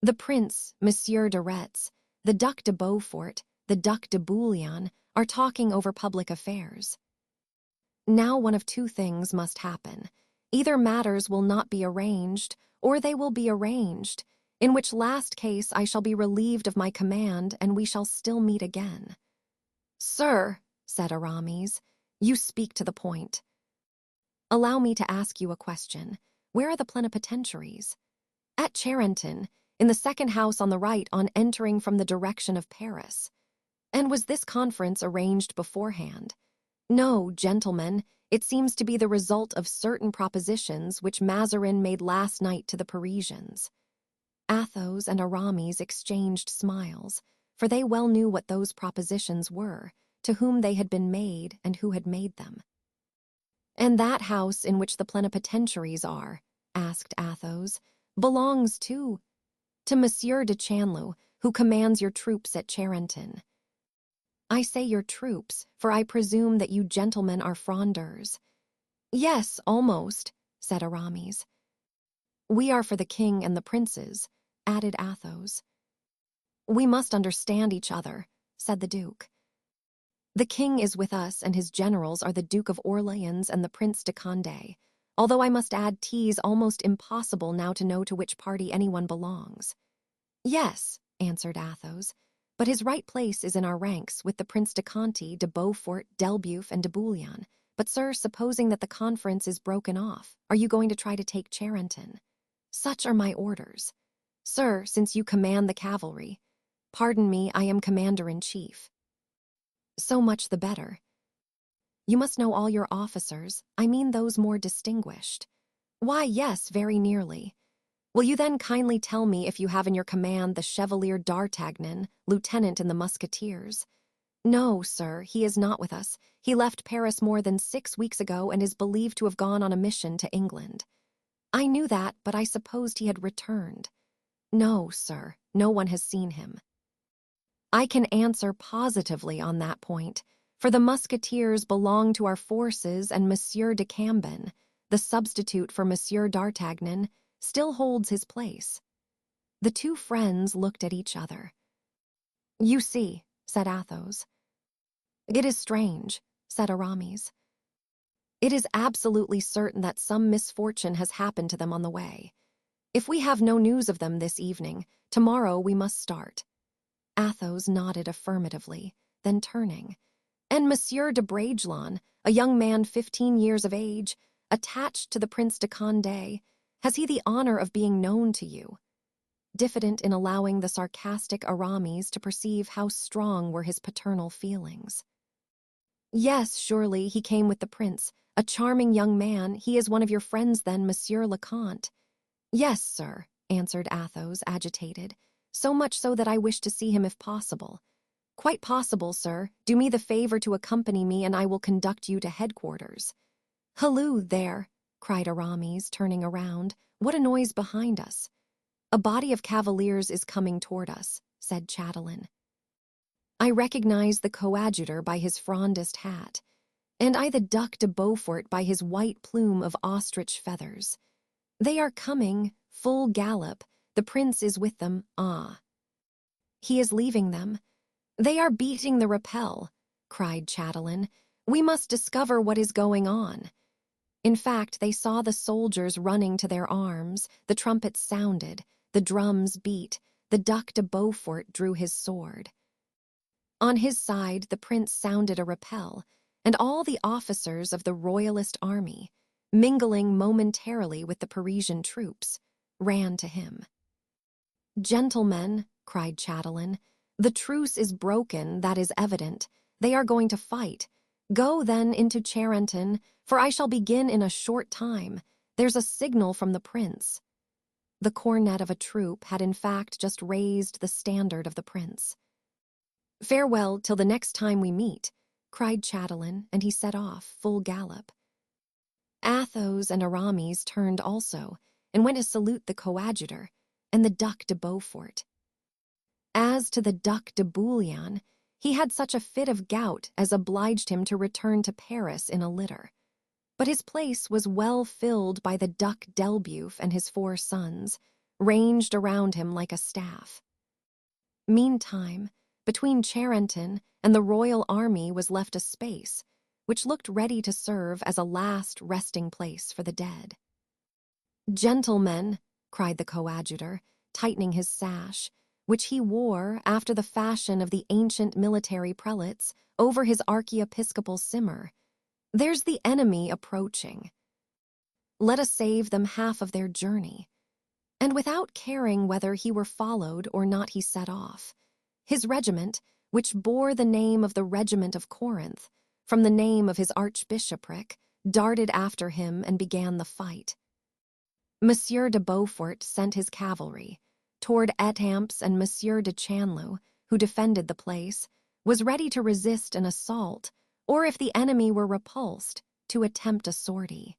The Prince, Monsieur de Retz, the Duc de Beaufort, the Duc de Bouillon are talking over public affairs. Now one of two things must happen. Either matters will not be arranged, or they will be arranged, in which last case I shall be relieved of my command and we shall still meet again. Sir, said Aramis, you speak to the point. Allow me to ask you a question. Where are the plenipotentiaries? At Charenton, in the second house on the right on entering from the direction of Paris. And was this conference arranged beforehand? No, gentlemen, It seems to be the result of certain propositions which Mazarin made last night to the Parisians." Athos and Aramis exchanged smiles, for they well knew what those propositions were, to whom they had been made and who had made them. "And that house in which the plenipotentiaries are," asked Athos, "belongs to Monsieur de Chanleu, who commands your troops at Charenton." "I say your troops, for I presume that you gentlemen are Frondeurs." "Yes, almost," said Aramis. "We are for the king and the princes," added Athos. "We must understand each other," said the Duke. "The king is with us, and his generals are the Duke of Orleans and the Prince de Condé, although I must add 'tis almost impossible now to know to which party anyone belongs." "Yes," answered Athos, "but his right place is in our ranks with the Prince de Conti, de Beaufort, d'Elbeuf, and de Bouillon. But, sir, supposing that the conference is broken off, are you going to try to take Charenton?" "Such are my orders." "Sir, since you command the cavalry—" "Pardon me, I am commander-in-chief." "So much the better. You must know all your officers, I mean those more distinguished." "Why, yes, very nearly." "Will you then kindly tell me if you have in your command the Chevalier d'Artagnan, lieutenant in the Musketeers?" "No, sir, he is not with us. He left Paris more than 6 weeks ago and is believed to have gone on a mission to England." "I knew that, but I supposed he had returned." "No, sir, no one has seen him." "I can answer positively on that point, for the Musketeers belong to our forces, and Monsieur de Cambon, the substitute for Monsieur d'Artagnan, still holds his place." The two friends looked at each other. "You see," said Athos. "It is strange," said Aramis. "It is absolutely certain that some misfortune has happened to them on the way. If we have no news of them this evening, tomorrow we must start." Athos nodded affirmatively, then turning. "And Monsieur de Bragelonne, a young man 15 years of age, attached to the Prince de Condé, has he the honor of being known to you?" Diffident in allowing the sarcastic Aramis to perceive how strong were his paternal feelings. "Yes, surely, he came with the prince. A charming young man. He is one of your friends, then, Monsieur le Comte?" "Yes, sir," answered Athos, agitated. "So much so that I wish to see him if possible." "Quite possible, sir. Do me the favor to accompany me, and I will conduct you to headquarters." "Halloo, there!" cried Aramis, turning around. "What a noise behind us!" "A body of cavaliers is coming toward us," said Chatelain. "I recognize the coadjutor by his Frondist hat, and I the Duc de Beaufort by his white plume of ostrich feathers. They are coming, full gallop. The prince is with them. Ah, he is leaving them. They are beating the rappel," cried Chatelain. "We must discover what is going on." In fact, they saw the soldiers running to their arms, the trumpets sounded, the drums beat, the Duc de Beaufort drew his sword. On his side, the prince sounded a rappel, and all the officers of the royalist army, mingling momentarily with the Parisian troops, ran to him. "Gentlemen," cried Chatelain, "the truce is broken, that is evident. They are going to fight. Go, then, into Charenton, for I shall begin in a short time. There's a signal from the prince." The cornet of a troop had in fact just raised the standard of the prince. "Farewell till the next time we meet," cried Chatelain, and he set off, full gallop. Athos and Aramis turned also, and went to salute the coadjutor and the Duc de Beaufort. As to the Duc de Bouillon, he had such a fit of gout as obliged him to return to Paris in a litter. But his place was well filled by the Duc d'Elbeuf and his 4 sons, ranged around him like a staff. Meantime, between Charenton and the royal army was left a space, which looked ready to serve as a last resting place for the dead. "Gentlemen," cried the coadjutor, tightening his sash, which he wore, after the fashion of the ancient military prelates, over his archiepiscopal simmer, "there's the enemy approaching. Let us save them half of their journey." And without caring whether he were followed or not, he set off. His regiment, which bore the name of the Regiment of Corinth, from the name of his archbishopric, darted after him and began the fight. Monsieur de Beaufort sent his cavalry. Toward Étampes, and Monsieur de Chanleu, who defended the place, was ready to resist an assault, or if the enemy were repulsed, to attempt a sortie.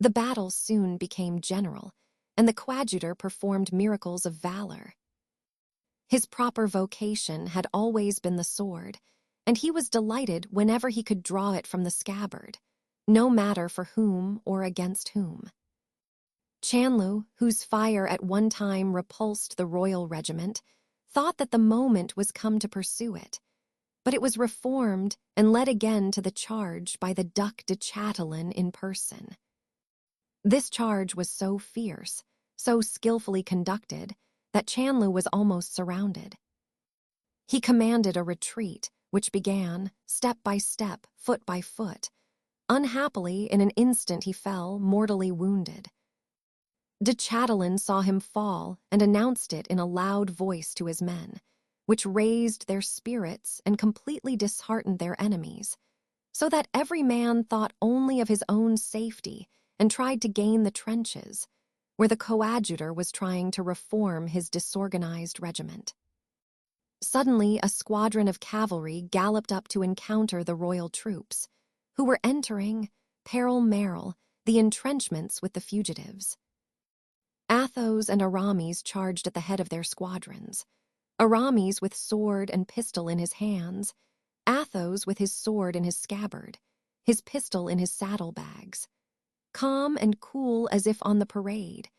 The battle soon became general, and the coadjutor performed miracles of valor. His proper vocation had always been the sword, and he was delighted whenever he could draw it from the scabbard, no matter for whom or against whom. Chanleu, whose fire at one time repulsed the royal regiment, thought that the moment was come to pursue it, but it was reformed and led again to the charge by the Duc de Chatelain in person. This charge was so fierce, so skillfully conducted, that Chanleu was almost surrounded. He commanded a retreat, which began, step by step, foot by foot. Unhappily, in an instant he fell, mortally wounded. De Chatelain saw him fall and announced it in a loud voice to his men, which raised their spirits and completely disheartened their enemies, so that every man thought only of his own safety and tried to gain the trenches, where the coadjutor was trying to reform his disorganized regiment. Suddenly, a squadron of cavalry galloped up to encounter the royal troops, who were entering, pêle-mêle, the entrenchments with the fugitives. Athos and Aramis charged at the head of their squadrons, Aramis with sword and pistol in his hands, Athos with his sword in his scabbard, his pistol in his saddlebags, calm and cool as if on the parade,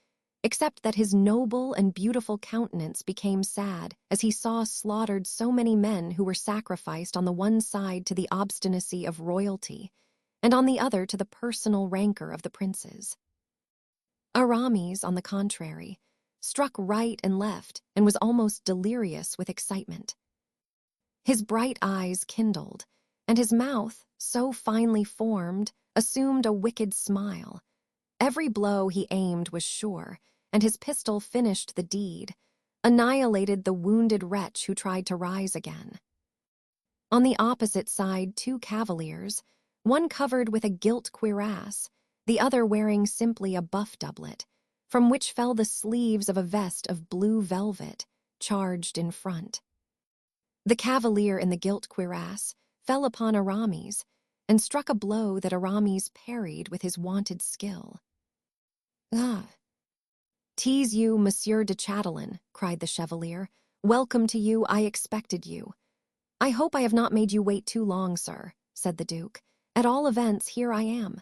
except that his noble and beautiful countenance became sad as he saw slaughtered so many men who were sacrificed on the one side to the obstinacy of royalty, and on the other to the personal rancor of the princes. Aramis, on the contrary, struck right and left and was almost delirious with excitement. His bright eyes kindled, and his mouth, so finely formed, assumed a wicked smile. Every blow he aimed was sure, and his pistol finished the deed, annihilated the wounded wretch who tried to rise again. On the opposite side, two cavaliers, one covered with a gilt cuirass, the other wearing simply a buff doublet, from which fell the sleeves of a vest of blue velvet, charged in front. The cavalier in the gilt cuirass fell upon Aramis and struck a blow that Aramis parried with his wonted skill. "Ah! 'Tis you, Monsieur de Chatelain," cried the chevalier. "Welcome to you, I expected you." "I hope I have not made you wait too long, sir," said the Duke. "At all events, here I am."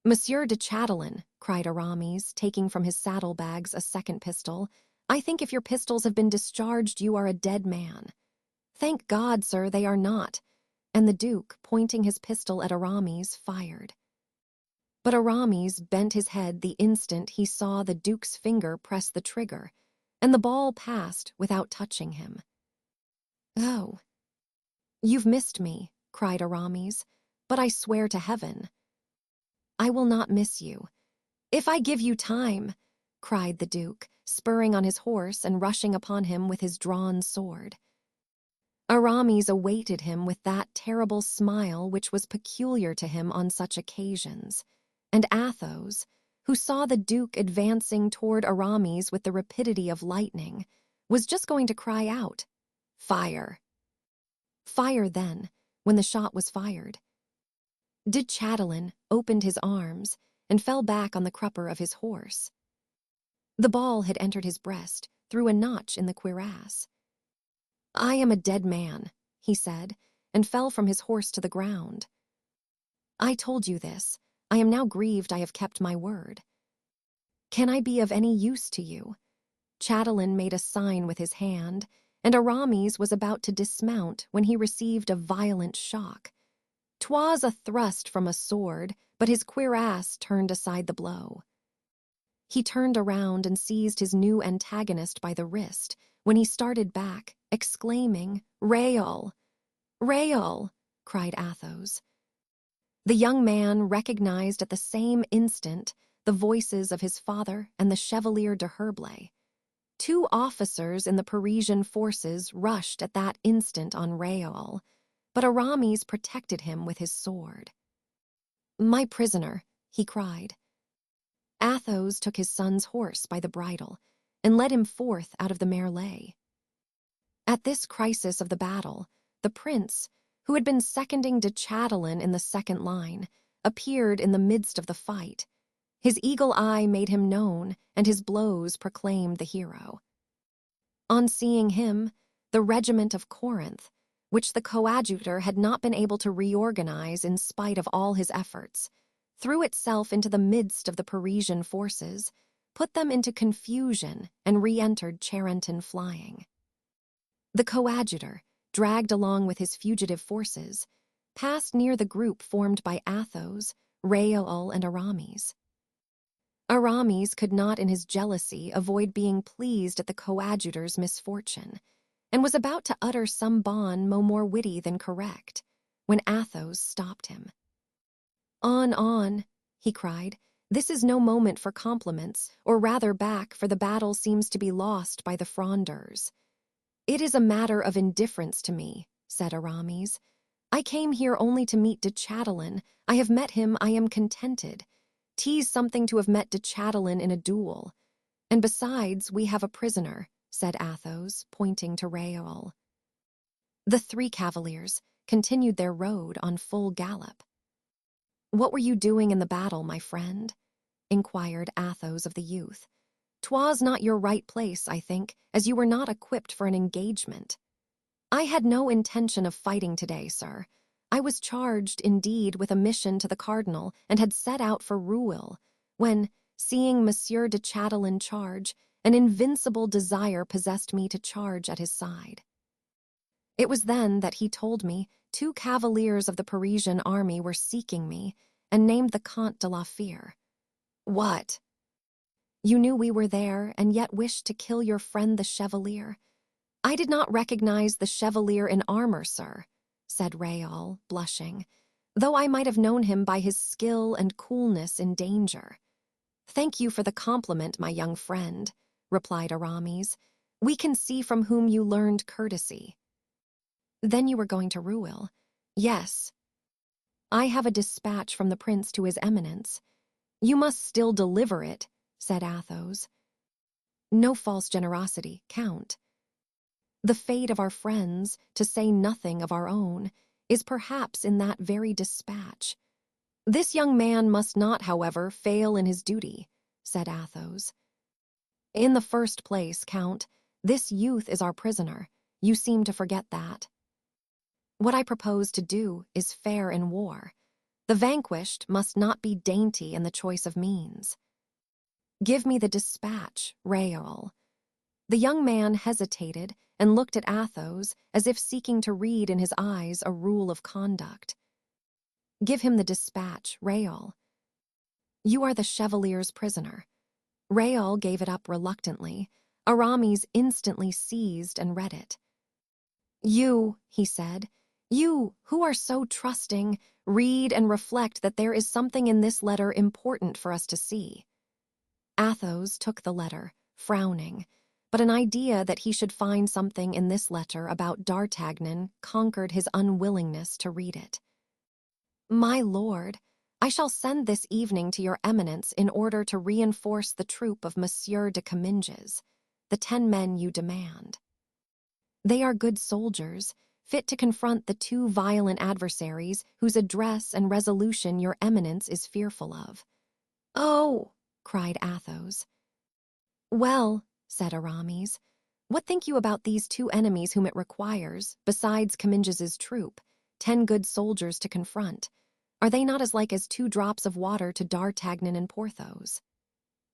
"Monsieur de Chatelain," cried Aramis, taking from his saddlebags a second pistol, "I think if your pistols have been discharged, you are a dead man." "Thank God, sir, they are not," and the Duke, pointing his pistol at Aramis, fired. But Aramis bent his head the instant he saw the Duke's finger press the trigger, and the ball passed without touching him. "Oh, you've missed me," cried Aramis, "but I swear to heaven—" "I will not miss you. If I give you time," cried the Duke, spurring on his horse and rushing upon him with his drawn sword. Aramis awaited him with that terrible smile which was peculiar to him on such occasions, and Athos, who saw the Duke advancing toward Aramis with the rapidity of lightning, was just going to cry out, "Fire!" Fire then, when the shot was fired. De Chatelain opened his arms and fell back on the crupper of his horse. The ball had entered his breast through a notch in the cuirass. "I am a dead man," he said, and fell from his horse to the ground. "I told you this. I am now grieved I have kept my word." "Can I be of any use to you?" Chatelain made a sign with his hand, and Aramis was about to dismount when he received a violent shock. 'Twas a thrust from a sword, but his cuirass turned aside the blow. He turned around and seized his new antagonist by the wrist, when he started back, exclaiming, "Raoul! Raoul!" cried Athos. The young man recognized at the same instant the voices of his father and the Chevalier de Herblay. Two officers in the Parisian forces rushed at that instant on Raoul, but Aramis protected him with his sword. My prisoner, he cried. Athos took his son's horse by the bridle and led him forth out of the mêlée. At this crisis of the battle, the prince, who had been seconding de Chatillon in the second line, appeared in the midst of the fight. His eagle eye made him known, and his blows proclaimed the hero. On seeing him, the regiment of Corinth, which the coadjutor had not been able to reorganize in spite of all his efforts, threw itself into the midst of the Parisian forces, put them into confusion, and re-entered Charenton flying. The coadjutor, dragged along with his fugitive forces, passed near the group formed by Athos, Raoul, and Aramis. Aramis could not in his jealousy avoid being pleased at the coadjutor's misfortune, and was about to utter some bon mot more witty than correct, when Athos stopped him. On, he cried. This is no moment for compliments, or rather back, for the battle seems to be lost by the Frondeurs. It is a matter of indifference to me, said Aramis. I came here only to meet de Chatillon. I have met him, I am contented. 'Tis something to have met de Chatillon in a duel. And besides, we have a prisoner, said Athos, pointing to Raoul. The three cavaliers continued their road on full gallop. What were you doing in the battle, my friend? Inquired Athos of the youth. 'Twas not your right place, I think, as you were not equipped for an engagement. I had no intention of fighting today, sir. I was charged, indeed, with a mission to the cardinal, and had set out for Rouen, when, seeing Monsieur de Chatillon charge, an invincible desire possessed me to charge at his side. It was then that he told me 2 cavaliers of the Parisian army were seeking me, and named the Comte de la Fere. What? You knew we were there, and yet wished to kill your friend the Chevalier. I did not recognize the Chevalier in armor, sir, said Raoul, blushing, though I might have known him by his skill and coolness in danger. Thank you for the compliment, my young friend, replied Aramis. We can see from whom you learned courtesy. Then you were going to Rouen? Yes. I have a dispatch from the prince to his eminence. You must still deliver it, said Athos. No false generosity, Count. The fate of our friends, to say nothing of our own, is perhaps in that very dispatch. This young man must not, however, fail in his duty, said Athos. In the first place, Count, this youth is our prisoner. You seem to forget that. What I propose to do is fair in war. The vanquished must not be dainty in the choice of means. Give me the dispatch, Raoul. The young man hesitated and looked at Athos as if seeking to read in his eyes a rule of conduct. Give him the dispatch, Raoul. You are the Chevalier's prisoner. Raoul gave it up reluctantly. Aramis instantly seized and read it. You, he said, you, who are so trusting, read and reflect that there is something in this letter important for us to see. Athos took the letter, frowning, but an idea that he should find something in this letter about D'Artagnan conquered his unwillingness to read it. My lord, I shall send this evening to your eminence in order to reinforce the troop of Monsieur de Comminges, the 10 men you demand. They are good soldiers, fit to confront the 2 violent adversaries whose address and resolution your eminence is fearful of. Oh, cried Athos. Well, said Aramis, what think you about these 2 enemies whom it requires, besides Comminges's troop, 10 good soldiers to confront? Are they not as like as 2 drops of water to D'Artagnan and Porthos?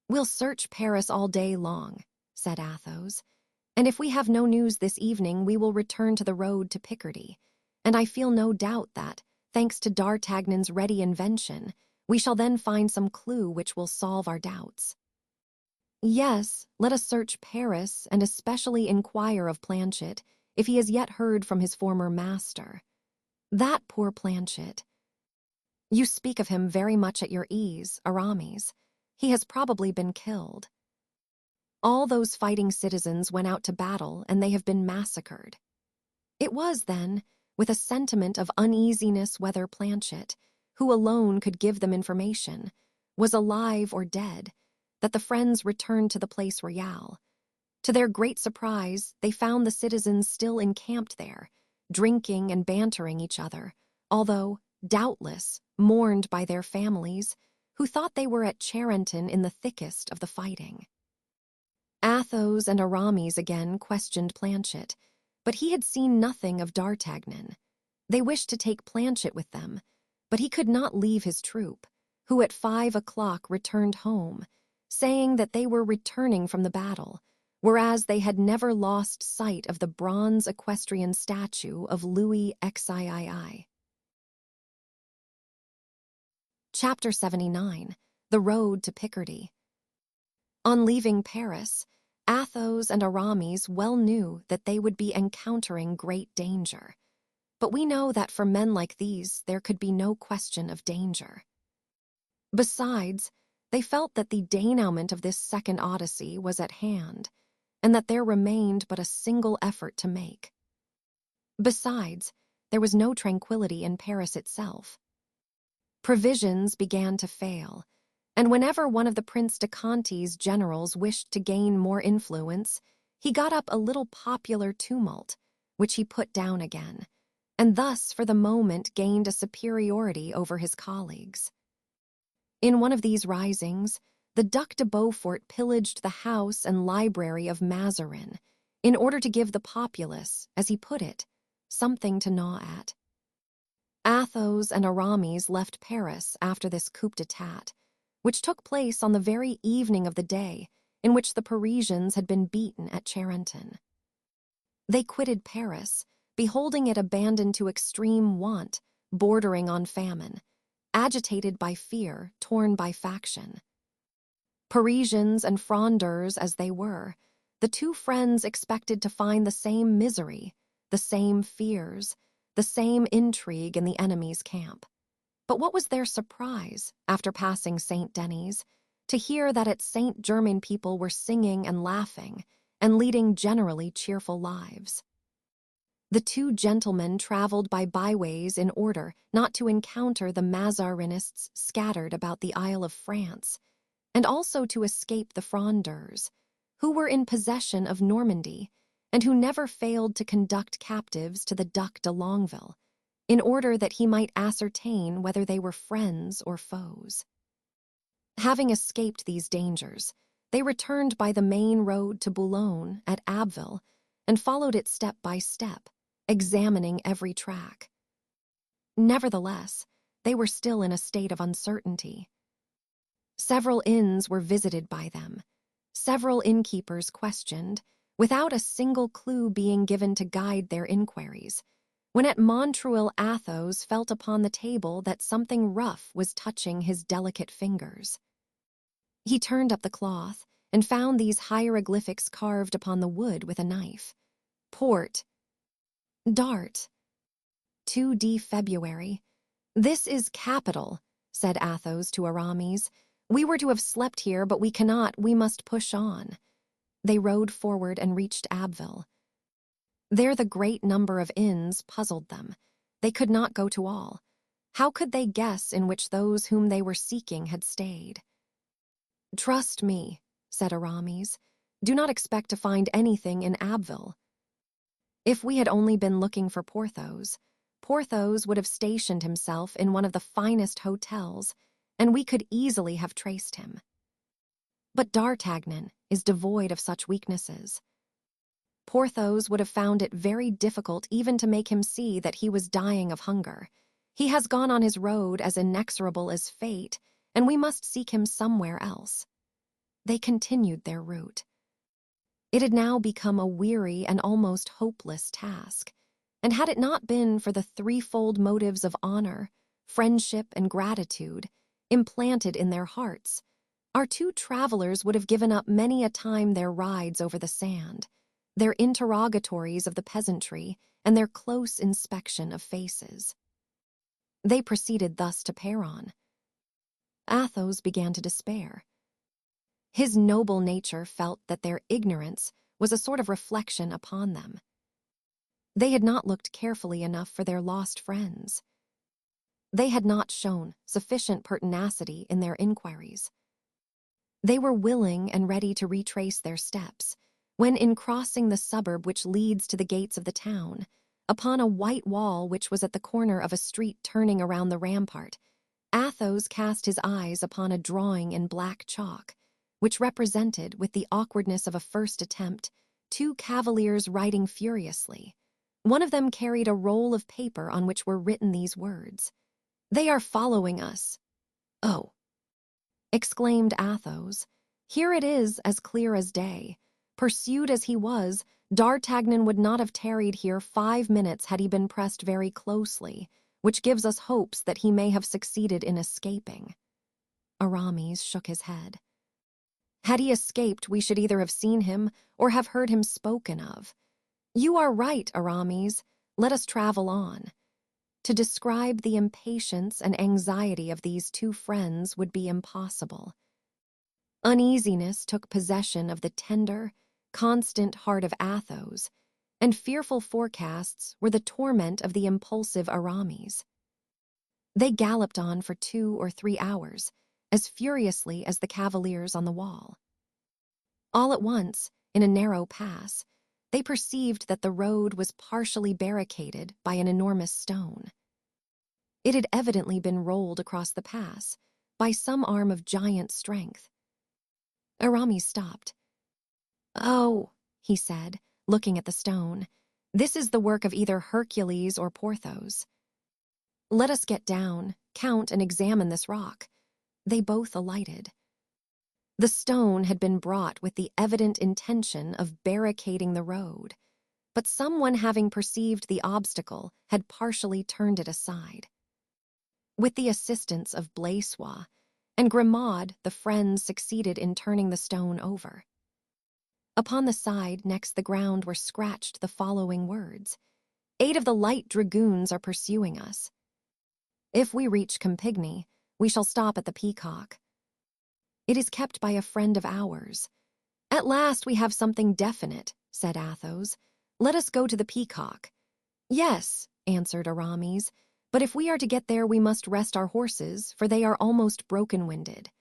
We'll search Paris all day long, said Athos, and if we have no news this evening, we will return to the road to Picardy, and I feel no doubt that, thanks to D'Artagnan's ready invention, we shall then find some clue which will solve our doubts. Yes, let us search Paris, and especially inquire of Planchet, if he has yet heard from his former master. That poor Planchet. You speak of him very much at your ease, Aramis. He has probably been killed. All those fighting citizens went out to battle, and they have been massacred. It was, then, with a sentiment of uneasiness whether Planchet, who alone could give them information, was alive or dead, that the friends returned to the Place Royale. To their great surprise, they found the citizens still encamped there, drinking and bantering each other, although, doubtless, mourned by their families, who thought they were at Charenton in the thickest of the fighting. Athos and Aramis again questioned Planchet, but he had seen nothing of D'Artagnan. They wished to take Planchet with them, but he could not leave his troop, who at 5 o'clock returned home, saying that they were returning from the battle, whereas they had never lost sight of the bronze equestrian statue of Louis XIII. Chapter 79. The Road to Picardy. On leaving Paris, Athos and Aramis well knew that they would be encountering great danger. But we know that for men like these there could be no question of danger. Besides, they felt that the denouement of this second odyssey was at hand, and that there remained but a single effort to make. Besides, there was no tranquility in Paris itself. Provisions began to fail, and whenever one of the Prince de Conti's generals wished to gain more influence, he got up a little popular tumult, which he put down again, and thus for the moment gained a superiority over his colleagues. In one of these risings, the Duc de Beaufort pillaged the house and library of Mazarin in order to give the populace, as he put it, something to gnaw at. Athos and Aramis left Paris after this coup d'état, which took place on the very evening of the day in which the Parisians had been beaten at Charenton. They quitted Paris, beholding it abandoned to extreme want, bordering on famine, agitated by fear, torn by faction. Parisians and Frondeurs as they were, the two friends expected to find the same misery, the same fears, the same intrigue in the enemy's camp. But what was their surprise, after passing Saint Denis, to hear that its Saint Germain people were singing and laughing, and leading generally cheerful lives. The two gentlemen traveled by byways in order not to encounter the Mazarinists scattered about the Isle of France, and also to escape the Frondeurs, who were in possession of Normandy, and who never failed to conduct captives to the Duc de Longueville, in order that he might ascertain whether they were friends or foes. Having escaped these dangers, they returned by the main road to Boulogne at Abbeville, and followed it step by step, examining every track. Nevertheless, they were still in a state of uncertainty. Several inns were visited by them, several innkeepers questioned, without a single clue being given to guide their inquiries, when at Montreuil Athos felt upon the table that something rough was touching his delicate fingers. He turned up the cloth and found these hieroglyphics carved upon the wood with a knife. Port. Dart. 2d February. "This is capital," said Athos to Aramis. "We were to have slept here, but we cannot, we must push on." They rode forward and reached Abbeville. There the great number of inns puzzled them. They could not go to all. How could they guess in which those whom they were seeking had stayed? "Trust me," said Aramis. "Do not expect to find anything in Abbeville." If we had only been looking for Porthos, Porthos would have stationed himself in one of the finest hotels, and we could easily have traced him. But D'Artagnan is devoid of such weaknesses. Porthos would have found it very difficult even to make him see that he was dying of hunger. He has gone on his road as inexorable as fate, and we must seek him somewhere else. They continued their route. It had now become a weary and almost hopeless task, and had it not been for the threefold motives of honor, friendship, and gratitude implanted in their hearts, our two travelers would have given up many a time their rides over the sand, their interrogatories of the peasantry, and their close inspection of faces. They proceeded thus to Péronne. Athos began to despair. His noble nature felt that their ignorance was a sort of reflection upon them. They had not looked carefully enough for their lost friends. They had not shown sufficient pertinacity in their inquiries. They were willing and ready to retrace their steps, when in crossing the suburb which leads to the gates of the town, upon a white wall which was at the corner of a street turning around the rampart, Athos cast his eyes upon a drawing in black chalk, which represented, with the awkwardness of a first attempt, two cavaliers riding furiously. One of them carried a roll of paper on which were written these words: "They are following us." "Oh!" exclaimed Athos. "Here it is, as clear as day. Pursued as he was, D'Artagnan would not have tarried here 5 minutes had he been pressed very closely, which gives us hopes that he may have succeeded in escaping." Aramis shook his head. "Had he escaped, we should either have seen him or have heard him spoken of. You are right, Aramis. Let us travel on." To describe the impatience and anxiety of these two friends would be impossible. Uneasiness took possession of the tender, constant heart of Athos, and fearful forecasts were the torment of the impulsive Aramis. They galloped on for 2 or 3 hours, as furiously as the cavaliers on the wall. All at once, in a narrow pass, they perceived that the road was partially barricaded by an enormous stone. It had evidently been rolled across the pass by some arm of giant strength. Aramis stopped. "Oh," he said, looking at the stone, "this is the work of either Hercules or Porthos. Let us get down, count, and examine this rock." They both alighted. The stone had been brought with the evident intention of barricading the road, but someone, having perceived the obstacle, had partially turned it aside. With the assistance of Blaisois and Grimaud, the friends succeeded in turning the stone over. Upon the side next the ground were scratched the following words: "8 of the light dragoons are pursuing us. If we reach Campigny, we shall stop at the Peacock. It is kept by a friend of ours." "At last we have something definite," said Athos. "Let us go to the Peacock." "Yes," answered Aramis, "but if we are to get there we must rest our horses, for they are almost broken-winded."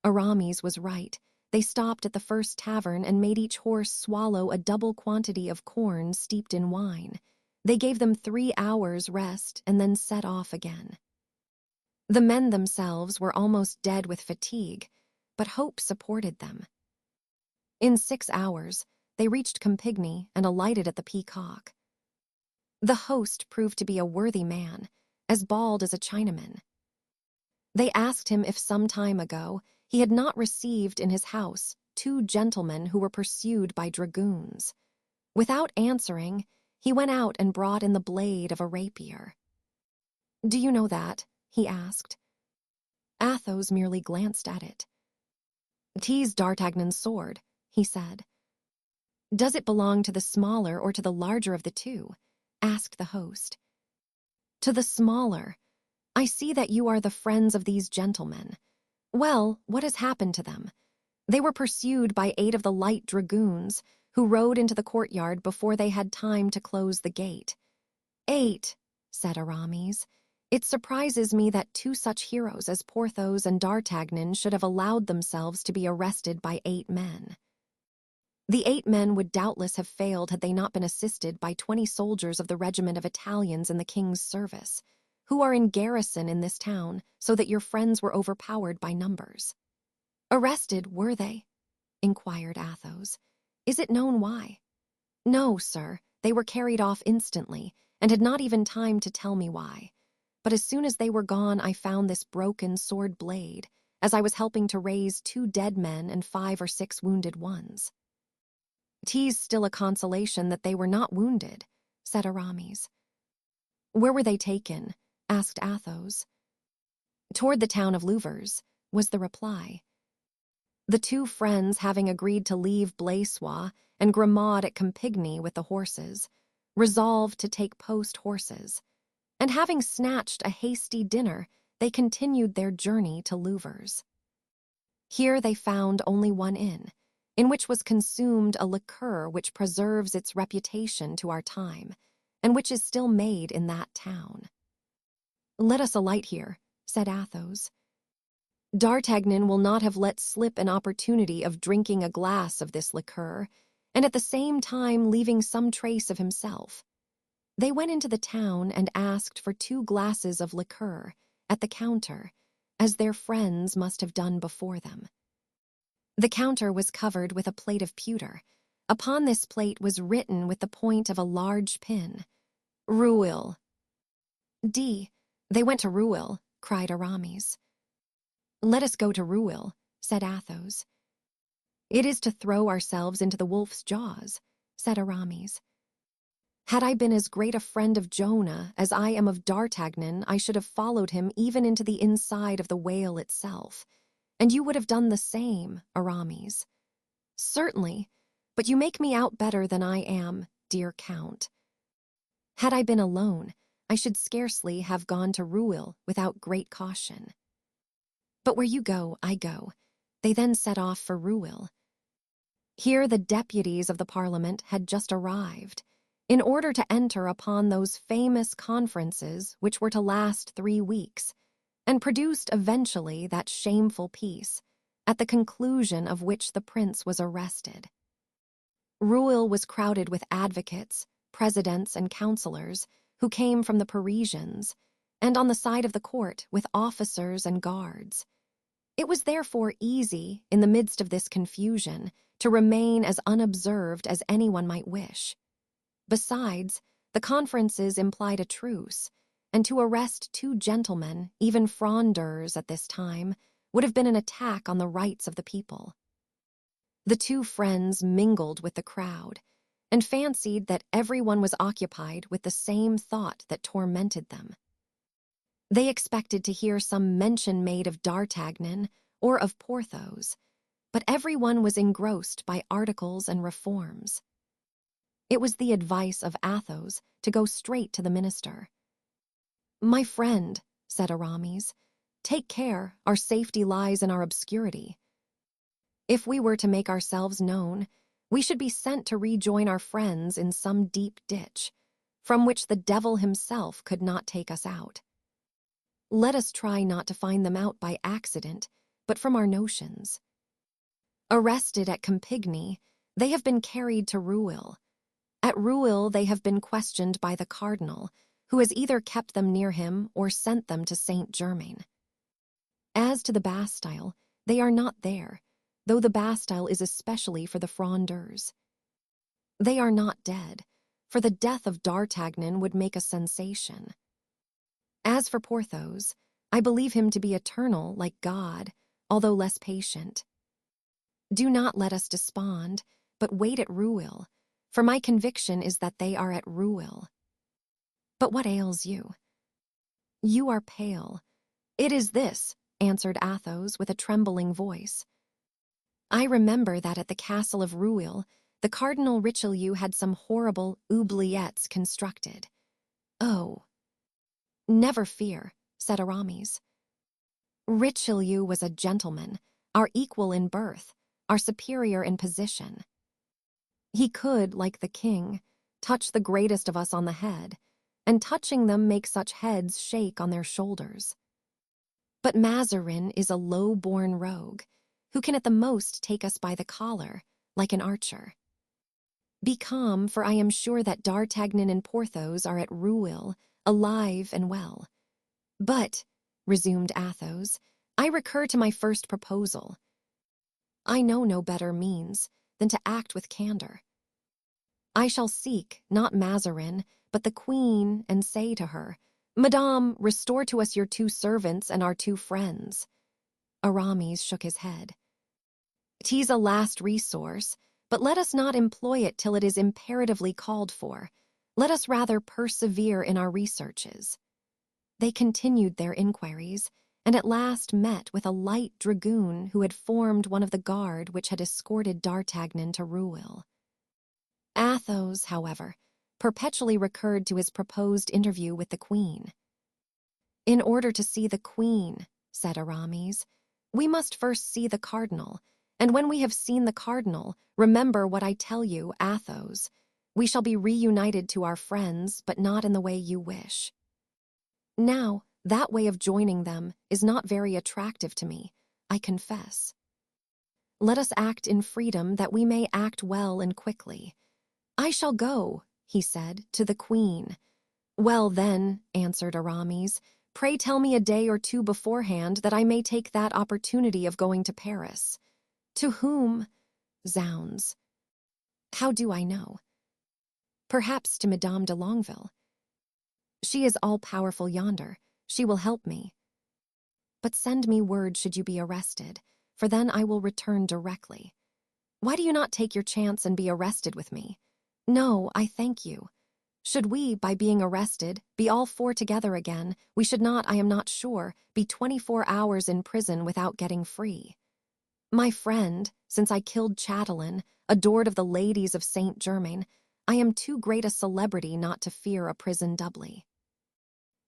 Aramis was right. They stopped at the first tavern and made each horse swallow a double quantity of corn steeped in wine. They gave them 3 hours' rest and then set off again. The men themselves were almost dead with fatigue, but hope supported them. In 6 hours, they reached Campigny and alighted at the Peacock. The host proved to be a worthy man, as bald as a Chinaman. They asked him if some time ago he had not received in his house 2 gentlemen who were pursued by dragoons. Without answering, he went out and brought in the blade of a rapier. "Do you know that?" he asked. Athos merely glanced at it. "'Tis D'Artagnan's sword," he said. "Does it belong to the smaller or to the larger of the two?" asked the host. "To the smaller. I see that you are the friends of these gentlemen. Well, what has happened to them?" "They were pursued by 8 of the light dragoons, who rode into the courtyard before they had time to close the gate." "8," said Aramis. "It surprises me that 2 such heroes as Porthos and D'Artagnan should have allowed themselves to be arrested by 8 men. The 8 men would doubtless have failed had they not been assisted by 20 soldiers of the regiment of Italians in the king's service, who are in garrison in this town, so that your friends were overpowered by numbers." "Arrested, were they?" inquired Athos. "Is it known why?" "No, sir, they were carried off instantly, and had not even time to tell me why. But as soon as they were gone, I found this broken sword blade, as I was helping to raise 2 dead men and 5 or 6 wounded ones." "'Tis still a consolation that they were not wounded," said Aramis. "Where were they taken?" asked Athos. "Toward the town of Louvres," was the reply. The 2 friends, having agreed to leave Blaisois and Grimaud at Campigny with the horses, resolved to take post horses, and having snatched a hasty dinner, they continued their journey to Louvres. Here they found only one inn, in which was consumed a liqueur which preserves its reputation to our time, and which is still made in that town. "Let us alight here," said Athos. "D'Artagnan will not have let slip an opportunity of drinking a glass of this liqueur, and at the same time leaving some trace of himself." They went into the town and asked for 2 glasses of liqueur at the counter, as their friends must have done before them. The counter was covered with a plate of pewter. Upon this plate was written with the point of a large pin, "Rueil." They went to Rueil, cried Aramis. "Let us go to Rueil," said Athos. "It is to throw ourselves into the wolf's jaws," said Aramis. "Had I been as great a friend of Jonah as I am of D'Artagnan, I should have followed him even into the inside of the whale itself. And you would have done the same, Aramis." "Certainly, but you make me out better than I am, dear Count. Had I been alone, I should scarcely have gone to Rueil without great caution. But where you go, I go." They then set off for Rueil. Here the deputies of the Parliament had just arrived, in order to enter upon those famous conferences which were to last 3 weeks, and produced eventually that shameful peace, at the conclusion of which the prince was arrested. Rueil was crowded with advocates, presidents, and councillors who came from the Parisians, and on the side of the court with officers and guards. It was therefore easy, in the midst of this confusion, to remain as unobserved as anyone might wish. Besides, the conferences implied a truce, and to arrest 2 gentlemen, even Frondeurs at this time, would have been an attack on the rights of the people. The 2 friends mingled with the crowd, and fancied that everyone was occupied with the same thought that tormented them. They expected to hear some mention made of D'Artagnan or of Porthos, but everyone was engrossed by articles and reforms. It was the advice of Athos to go straight to the minister. "My friend," said Aramis, "take care, our safety lies in our obscurity. If we were to make ourselves known, we should be sent to rejoin our friends in some deep ditch, from which the devil himself could not take us out. Let us try not to find them out by accident, but from our notions. Arrested at Campigny, they have been carried to Rueil. At Rueil they have been questioned by the cardinal, who has either kept them near him or sent them to Saint-Germain. As to the Bastille, they are not there, though the Bastille is especially for the Frondeurs. They are not dead, for the death of D'Artagnan would make a sensation. As for Porthos, I believe him to be eternal like God, although less patient. Do not let us despond, but wait at Rueil, for my conviction is that they are at Rueil. But what ails you? You are pale. It is this, answered Athos with a trembling voice. I remember that at the castle of Rueil, the Cardinal Richelieu had some horrible oubliettes constructed. Oh. Never fear, said Aramis. Richelieu was a gentleman, our equal in birth, our superior in position. He could, like the king, touch the greatest of us on the head, and touching them make such heads shake on their shoulders. But Mazarin is a low-born rogue, who can at the most take us by the collar, like an archer. Be calm, for I am sure that D'Artagnan and Porthos are at Rueil, alive and well. But, resumed Athos, I recur to my first proposal. I know no better means than to act with candor. I shall seek, not Mazarin, but the queen, and say to her, Madame, restore to us your 2 servants and our 2 friends. Aramis shook his head. 'Tis a last resource, but let us not employ it till it is imperatively called for. Let us rather persevere in our researches. They continued their inquiries, and at last met with a light dragoon who had formed one of the guard which had escorted D'Artagnan to Rueil. Athos, however, perpetually recurred to his proposed interview with the queen. In order to see the queen, said Aramis, we must first see the cardinal, and when we have seen the cardinal, remember what I tell you, Athos. We shall be reunited to our friends, but not in the way you wish. Now, That way of joining them is not very attractive to me, I confess. Let us act in freedom that we may act well and quickly. I shall go, he said, to the queen. Well then, answered Aramis, pray tell me a day or two beforehand that I may take that opportunity of going to Paris. To whom? Zounds. How do I know? Perhaps to Madame de Longueville. She is all-powerful yonder. She will help me. But send me word should you be arrested, for then I will return directly. Why do you not take your chance and be arrested with me? No, I thank you. Should we, by being arrested, be all four together again, we should not, I am not sure, be 24 hours in prison without getting free. My friend, since I killed Chatelain, adored of the ladies of Saint Germain, I am too great a celebrity not to fear a prison doubly.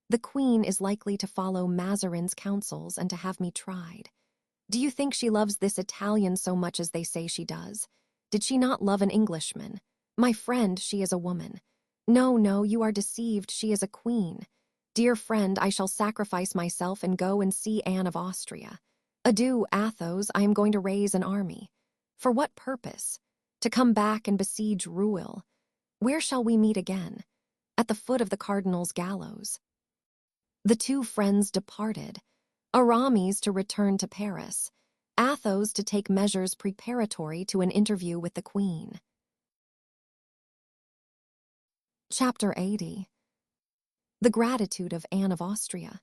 The queen is likely to follow Mazarin's counsels and to have me tried. Do you think she loves this Italian so much as they say she does? Did she not love an Englishman? My friend, she is a woman. No, no, you are deceived, she is a queen. Dear friend, I shall sacrifice myself and go and see Anne of Austria. Adieu, Athos, I am going to raise an army. For what purpose? To come back and besiege Rouen. Where shall we meet again? At the foot of the cardinal's gallows. The two friends departed, Aramis to return to Paris, Athos to take measures preparatory to an interview with the queen. Chapter 80. The gratitude of Anne of Austria.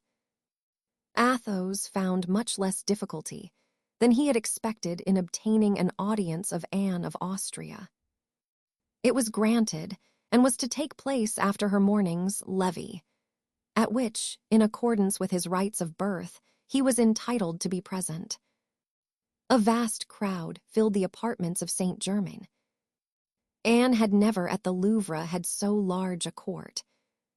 Athos found much less difficulty than he had expected in obtaining an audience of Anne of Austria. It was granted, and was to take place after her morning's levee, at which, in accordance with his rights of birth, he was entitled to be present. A vast crowd filled the apartments of Saint Germain. Anne had never at the Louvre had so large a court,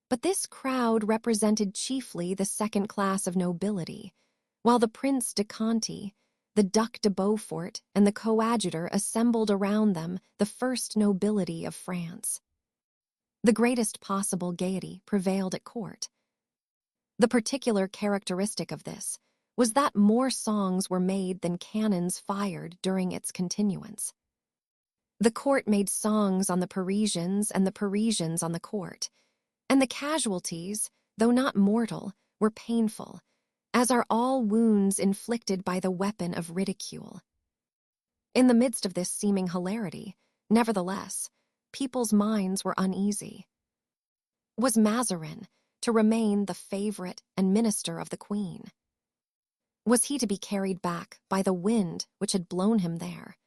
but this crowd represented chiefly the second class of nobility, while the Prince de Conti, the Duc de Beaufort, and the coadjutor assembled around them the first nobility of France. The greatest possible gaiety prevailed at court. The particular characteristic of this was that more songs were made than cannons fired during its continuance. The court made songs on the Parisians and the Parisians on the court, and the casualties, though not mortal, were painful, as are all wounds inflicted by the weapon of ridicule. In the midst of this seeming hilarity, nevertheless, people's minds were uneasy. Was Mazarin to remain the favorite and minister of the queen? Was he to be carried back by the wind which had blown him there?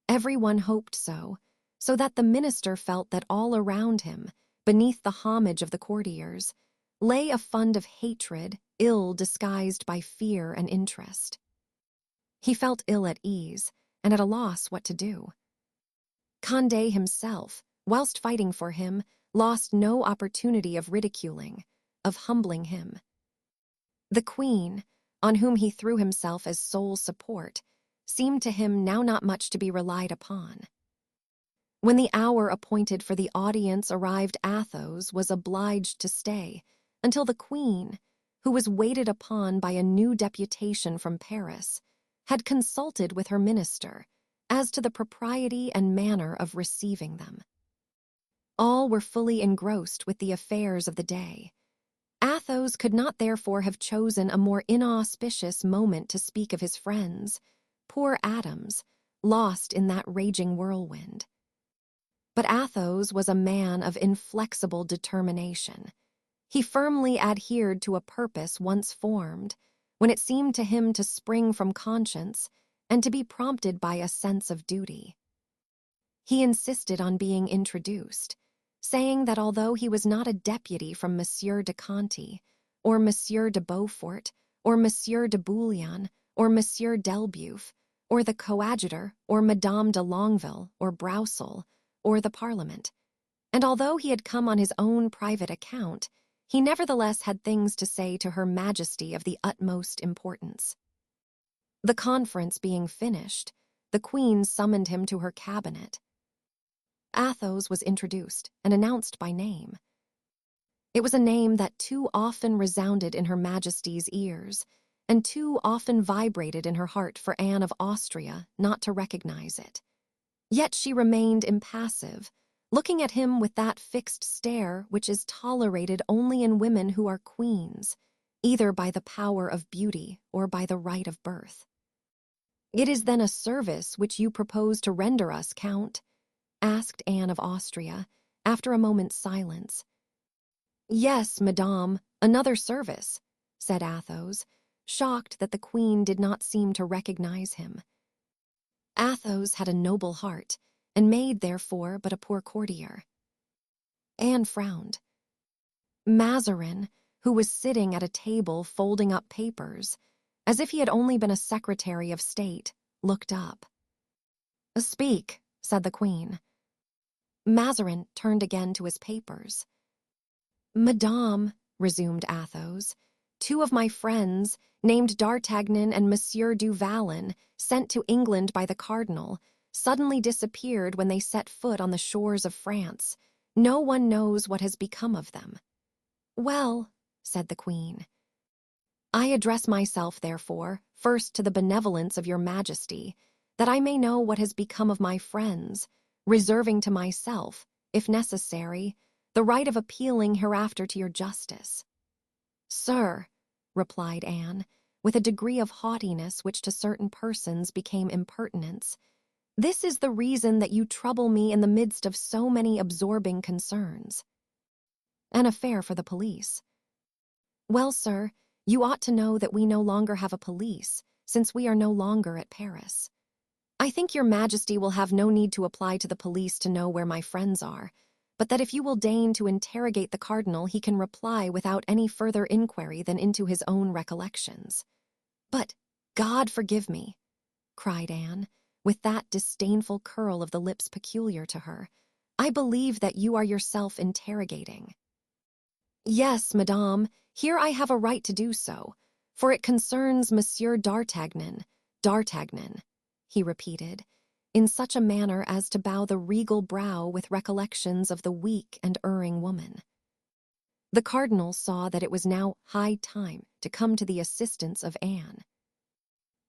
Everyone hoped so that the minister felt that all around him, beneath the homage of the courtiers, lay a fund of hatred ill disguised by fear and interest. He felt ill at ease and at a loss what to do. Condé himself, whilst fighting for him, lost no opportunity of ridiculing, of humbling him. The queen, on whom he threw himself as sole support, seemed to him now not much to be relied upon. When the hour appointed for the audience arrived, Athos was obliged to stay until the queen, who was waited upon by a new deputation from Paris, had consulted with her minister as to the propriety and manner of receiving them. All were fully engrossed with the affairs of the day. Athos could not therefore have chosen a more inauspicious moment to speak of his friends, poor atoms, lost in that raging whirlwind. But Athos was a man of inflexible determination. He firmly adhered to a purpose once formed, when it seemed to him to spring from conscience and to be prompted by a sense of duty. He insisted on being introduced, saying that although he was not a deputy from Monsieur de Conti, or Monsieur de Beaufort, or Monsieur de Bouillon, or Monsieur d'Elbeuf, or the coadjutor, or Madame de Longueville, or Broussel, or the Parliament, and although he had come on his own private account, he nevertheless had things to say to Her Majesty of the utmost importance. The conference being finished, the Queen summoned him to her cabinet. Athos was introduced and announced by name. It was a name that too often resounded in Her Majesty's ears, and too often vibrated in her heart for Anne of Austria not to recognize it. Yet she remained impassive, looking at him with that fixed stare which is tolerated only in women who are queens, either by the power of beauty or by the right of birth. "It is then a service which you propose to render us, Count?" asked Anne of Austria, after a moment's silence. "Yes, madame, another service," said Athos, shocked that the queen did not seem to recognize him. Athos had a noble heart, and made, therefore, but a poor courtier. Anne frowned. Mazarin, who was sitting at a table folding up papers, as if he had only been a secretary of state, looked up. "Speak," said the queen. Mazarin turned again to his papers. "Madame," resumed Athos, "two of my friends, named D'Artagnan and Monsieur du Vallon, sent to England by the cardinal, suddenly disappeared when they set foot on the shores of France. No one knows what has become of them." "Well," said the queen, "I address myself, therefore, first to the benevolence of your Majesty, that I may know what has become of my friends, reserving to myself, if necessary, the right of appealing hereafter to your justice." "Sir," replied Anne, with a degree of haughtiness which to certain persons became impertinence, "this is the reason that you trouble me in the midst of so many absorbing concerns." "An affair for the police." "Well, sir, you ought to know that we no longer have a police, since we are no longer at Paris. I think your Majesty will have no need to apply to the police to know where my friends are, but that if you will deign to interrogate the cardinal, he can reply without any further inquiry than into his own recollections." "But, God forgive me," cried Anne, with that disdainful curl of the lips peculiar to her, "I believe that you are yourself interrogating." "Yes, madame, here I have a right to do so, for it concerns Monsieur D'Artagnan, he repeated, in such a manner as to bow the regal brow with recollections of the weak and erring woman. The cardinal saw that it was now high time to come to the assistance of Anne.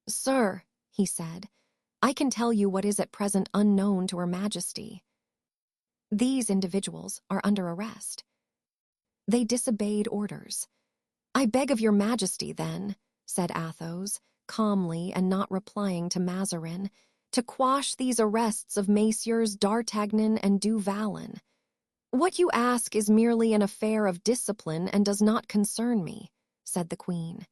"Sir," he said, "I can tell you what is at present unknown to Her Majesty. These individuals are under arrest. They disobeyed orders." "I beg of your Majesty, then," said Athos, calmly and not replying to Mazarin, "to quash these arrests of Messieurs D'Artagnan and Du Vallon. What you ask is merely an affair of discipline and does not concern me," said the queen.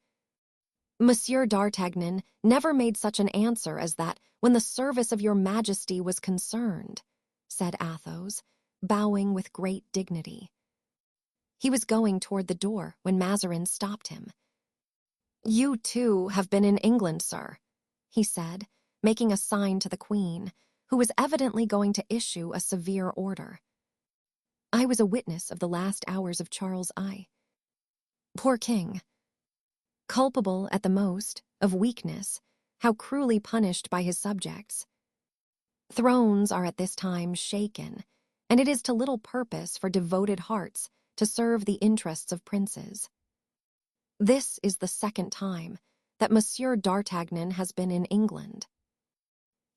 "Monsieur D'Artagnan never made such an answer as that when the service of your Majesty was concerned," said Athos, bowing with great dignity. He was going toward the door when Mazarin stopped him. "You, too, have been in England, sir," he said, making a sign to the queen, who was evidently going to issue a severe order. "I was a witness of the last hours of Charles I. Poor king. Culpable, at the most, of weakness, how cruelly punished by his subjects. Thrones are at this time shaken, and it is to little purpose for devoted hearts to serve the interests of princes. This is the second time that Monsieur D'Artagnan has been in England.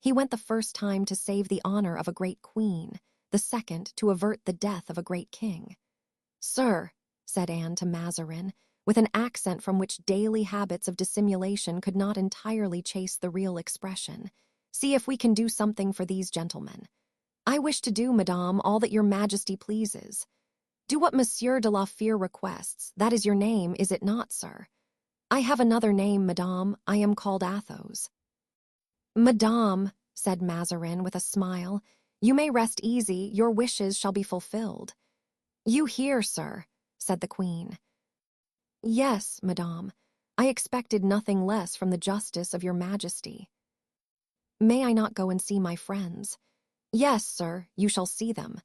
He went the first time to save the honor of a great queen, the second to avert the death of a great king. Sir, said Anne to Mazarin, with an accent from which daily habits of dissimulation could not entirely chase the real expression, see if we can do something for these gentlemen. I wish to do, madame, all that your Majesty pleases. Do what Monsieur de la Fere requests. That is your name, is it not, sir? I have another name, madame. I am called Athos. Madame, said Mazarin with a smile, you may rest easy. Your wishes shall be fulfilled. You hear, sir, said the queen. Yes, madame. I expected nothing less from the justice of your Majesty. May I not go and see my friends? Yes, sir, you shall see them.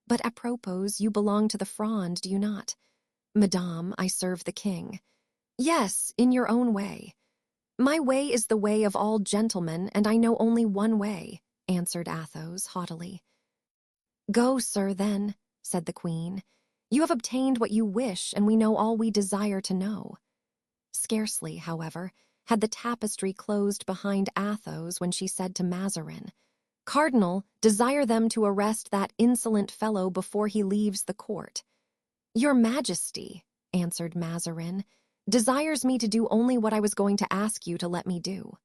But apropos, you belong to the Fronde, do you not? Madame, I serve the king. Yes, in your own way. My way is the way of all gentlemen, and I know only one way, answered Athos haughtily. Go, sir, then, said the queen. You have obtained what you wish, and we know all we desire to know. Scarcely, however, had the tapestry closed behind Athos when she said to Mazarin, "Cardinal, desire them to arrest that insolent fellow before he leaves the court." "Your Majesty," answered Mazarin, "desires me to do only what I was going to ask you to let me do."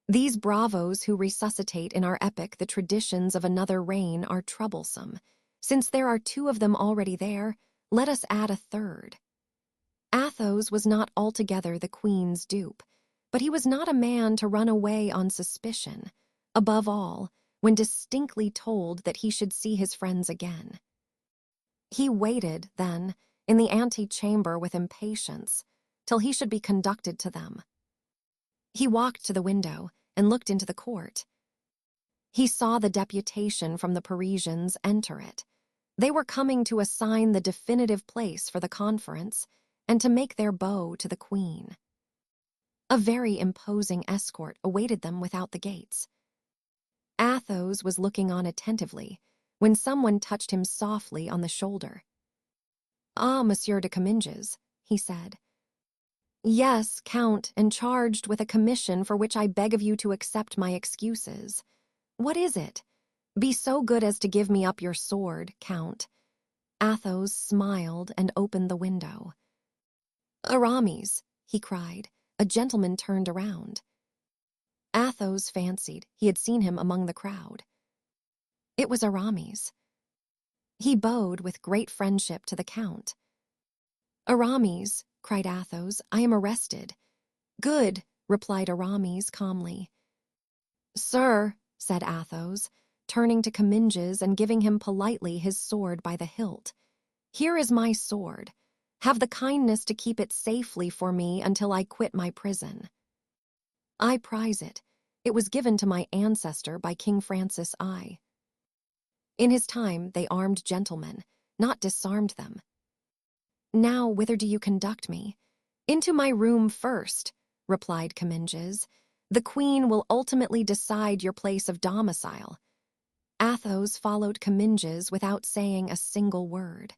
These bravos who resuscitate in our epic the traditions of another reign are troublesome. Since there are two of them already there, let us add a third. Athos was not altogether the queen's dupe, but he was not a man to run away on suspicion, above all, when distinctly told that he should see his friends again. He waited, then, in the antechamber with impatience, till he should be conducted to them. He walked to the window and looked into the court. He saw the deputation from the Parisians enter it. They were coming to assign the definitive place for the conference and to make their bow to the queen. A very imposing escort awaited them without the gates. Athos was looking on attentively when someone touched him softly on the shoulder. "Ah, Monsieur de Comminges," he said. "Yes, Count, and charged with a commission for which I beg of you to accept my excuses. What is it? Be so good as to give me up your sword, Count." Athos smiled and opened the window. "Aramis," he cried. A gentleman turned around. Athos fancied he had seen him among the crowd. It was Aramis. He bowed with great friendship to the Count. "Aramis," cried Athos, "I am arrested." "Good," replied Aramis calmly. "Sir," said Athos, turning to Comminges and giving him politely his sword by the hilt, "here is my sword. Have the kindness to keep it safely for me until I quit my prison. I prize it. It was given to my ancestor by King Francis I. In his time they armed gentlemen, not disarmed them. Now whither do you conduct me?" "Into my room first," replied Comminges. "The queen will ultimately decide your place of domicile." Athos followed Comminges without saying a single word.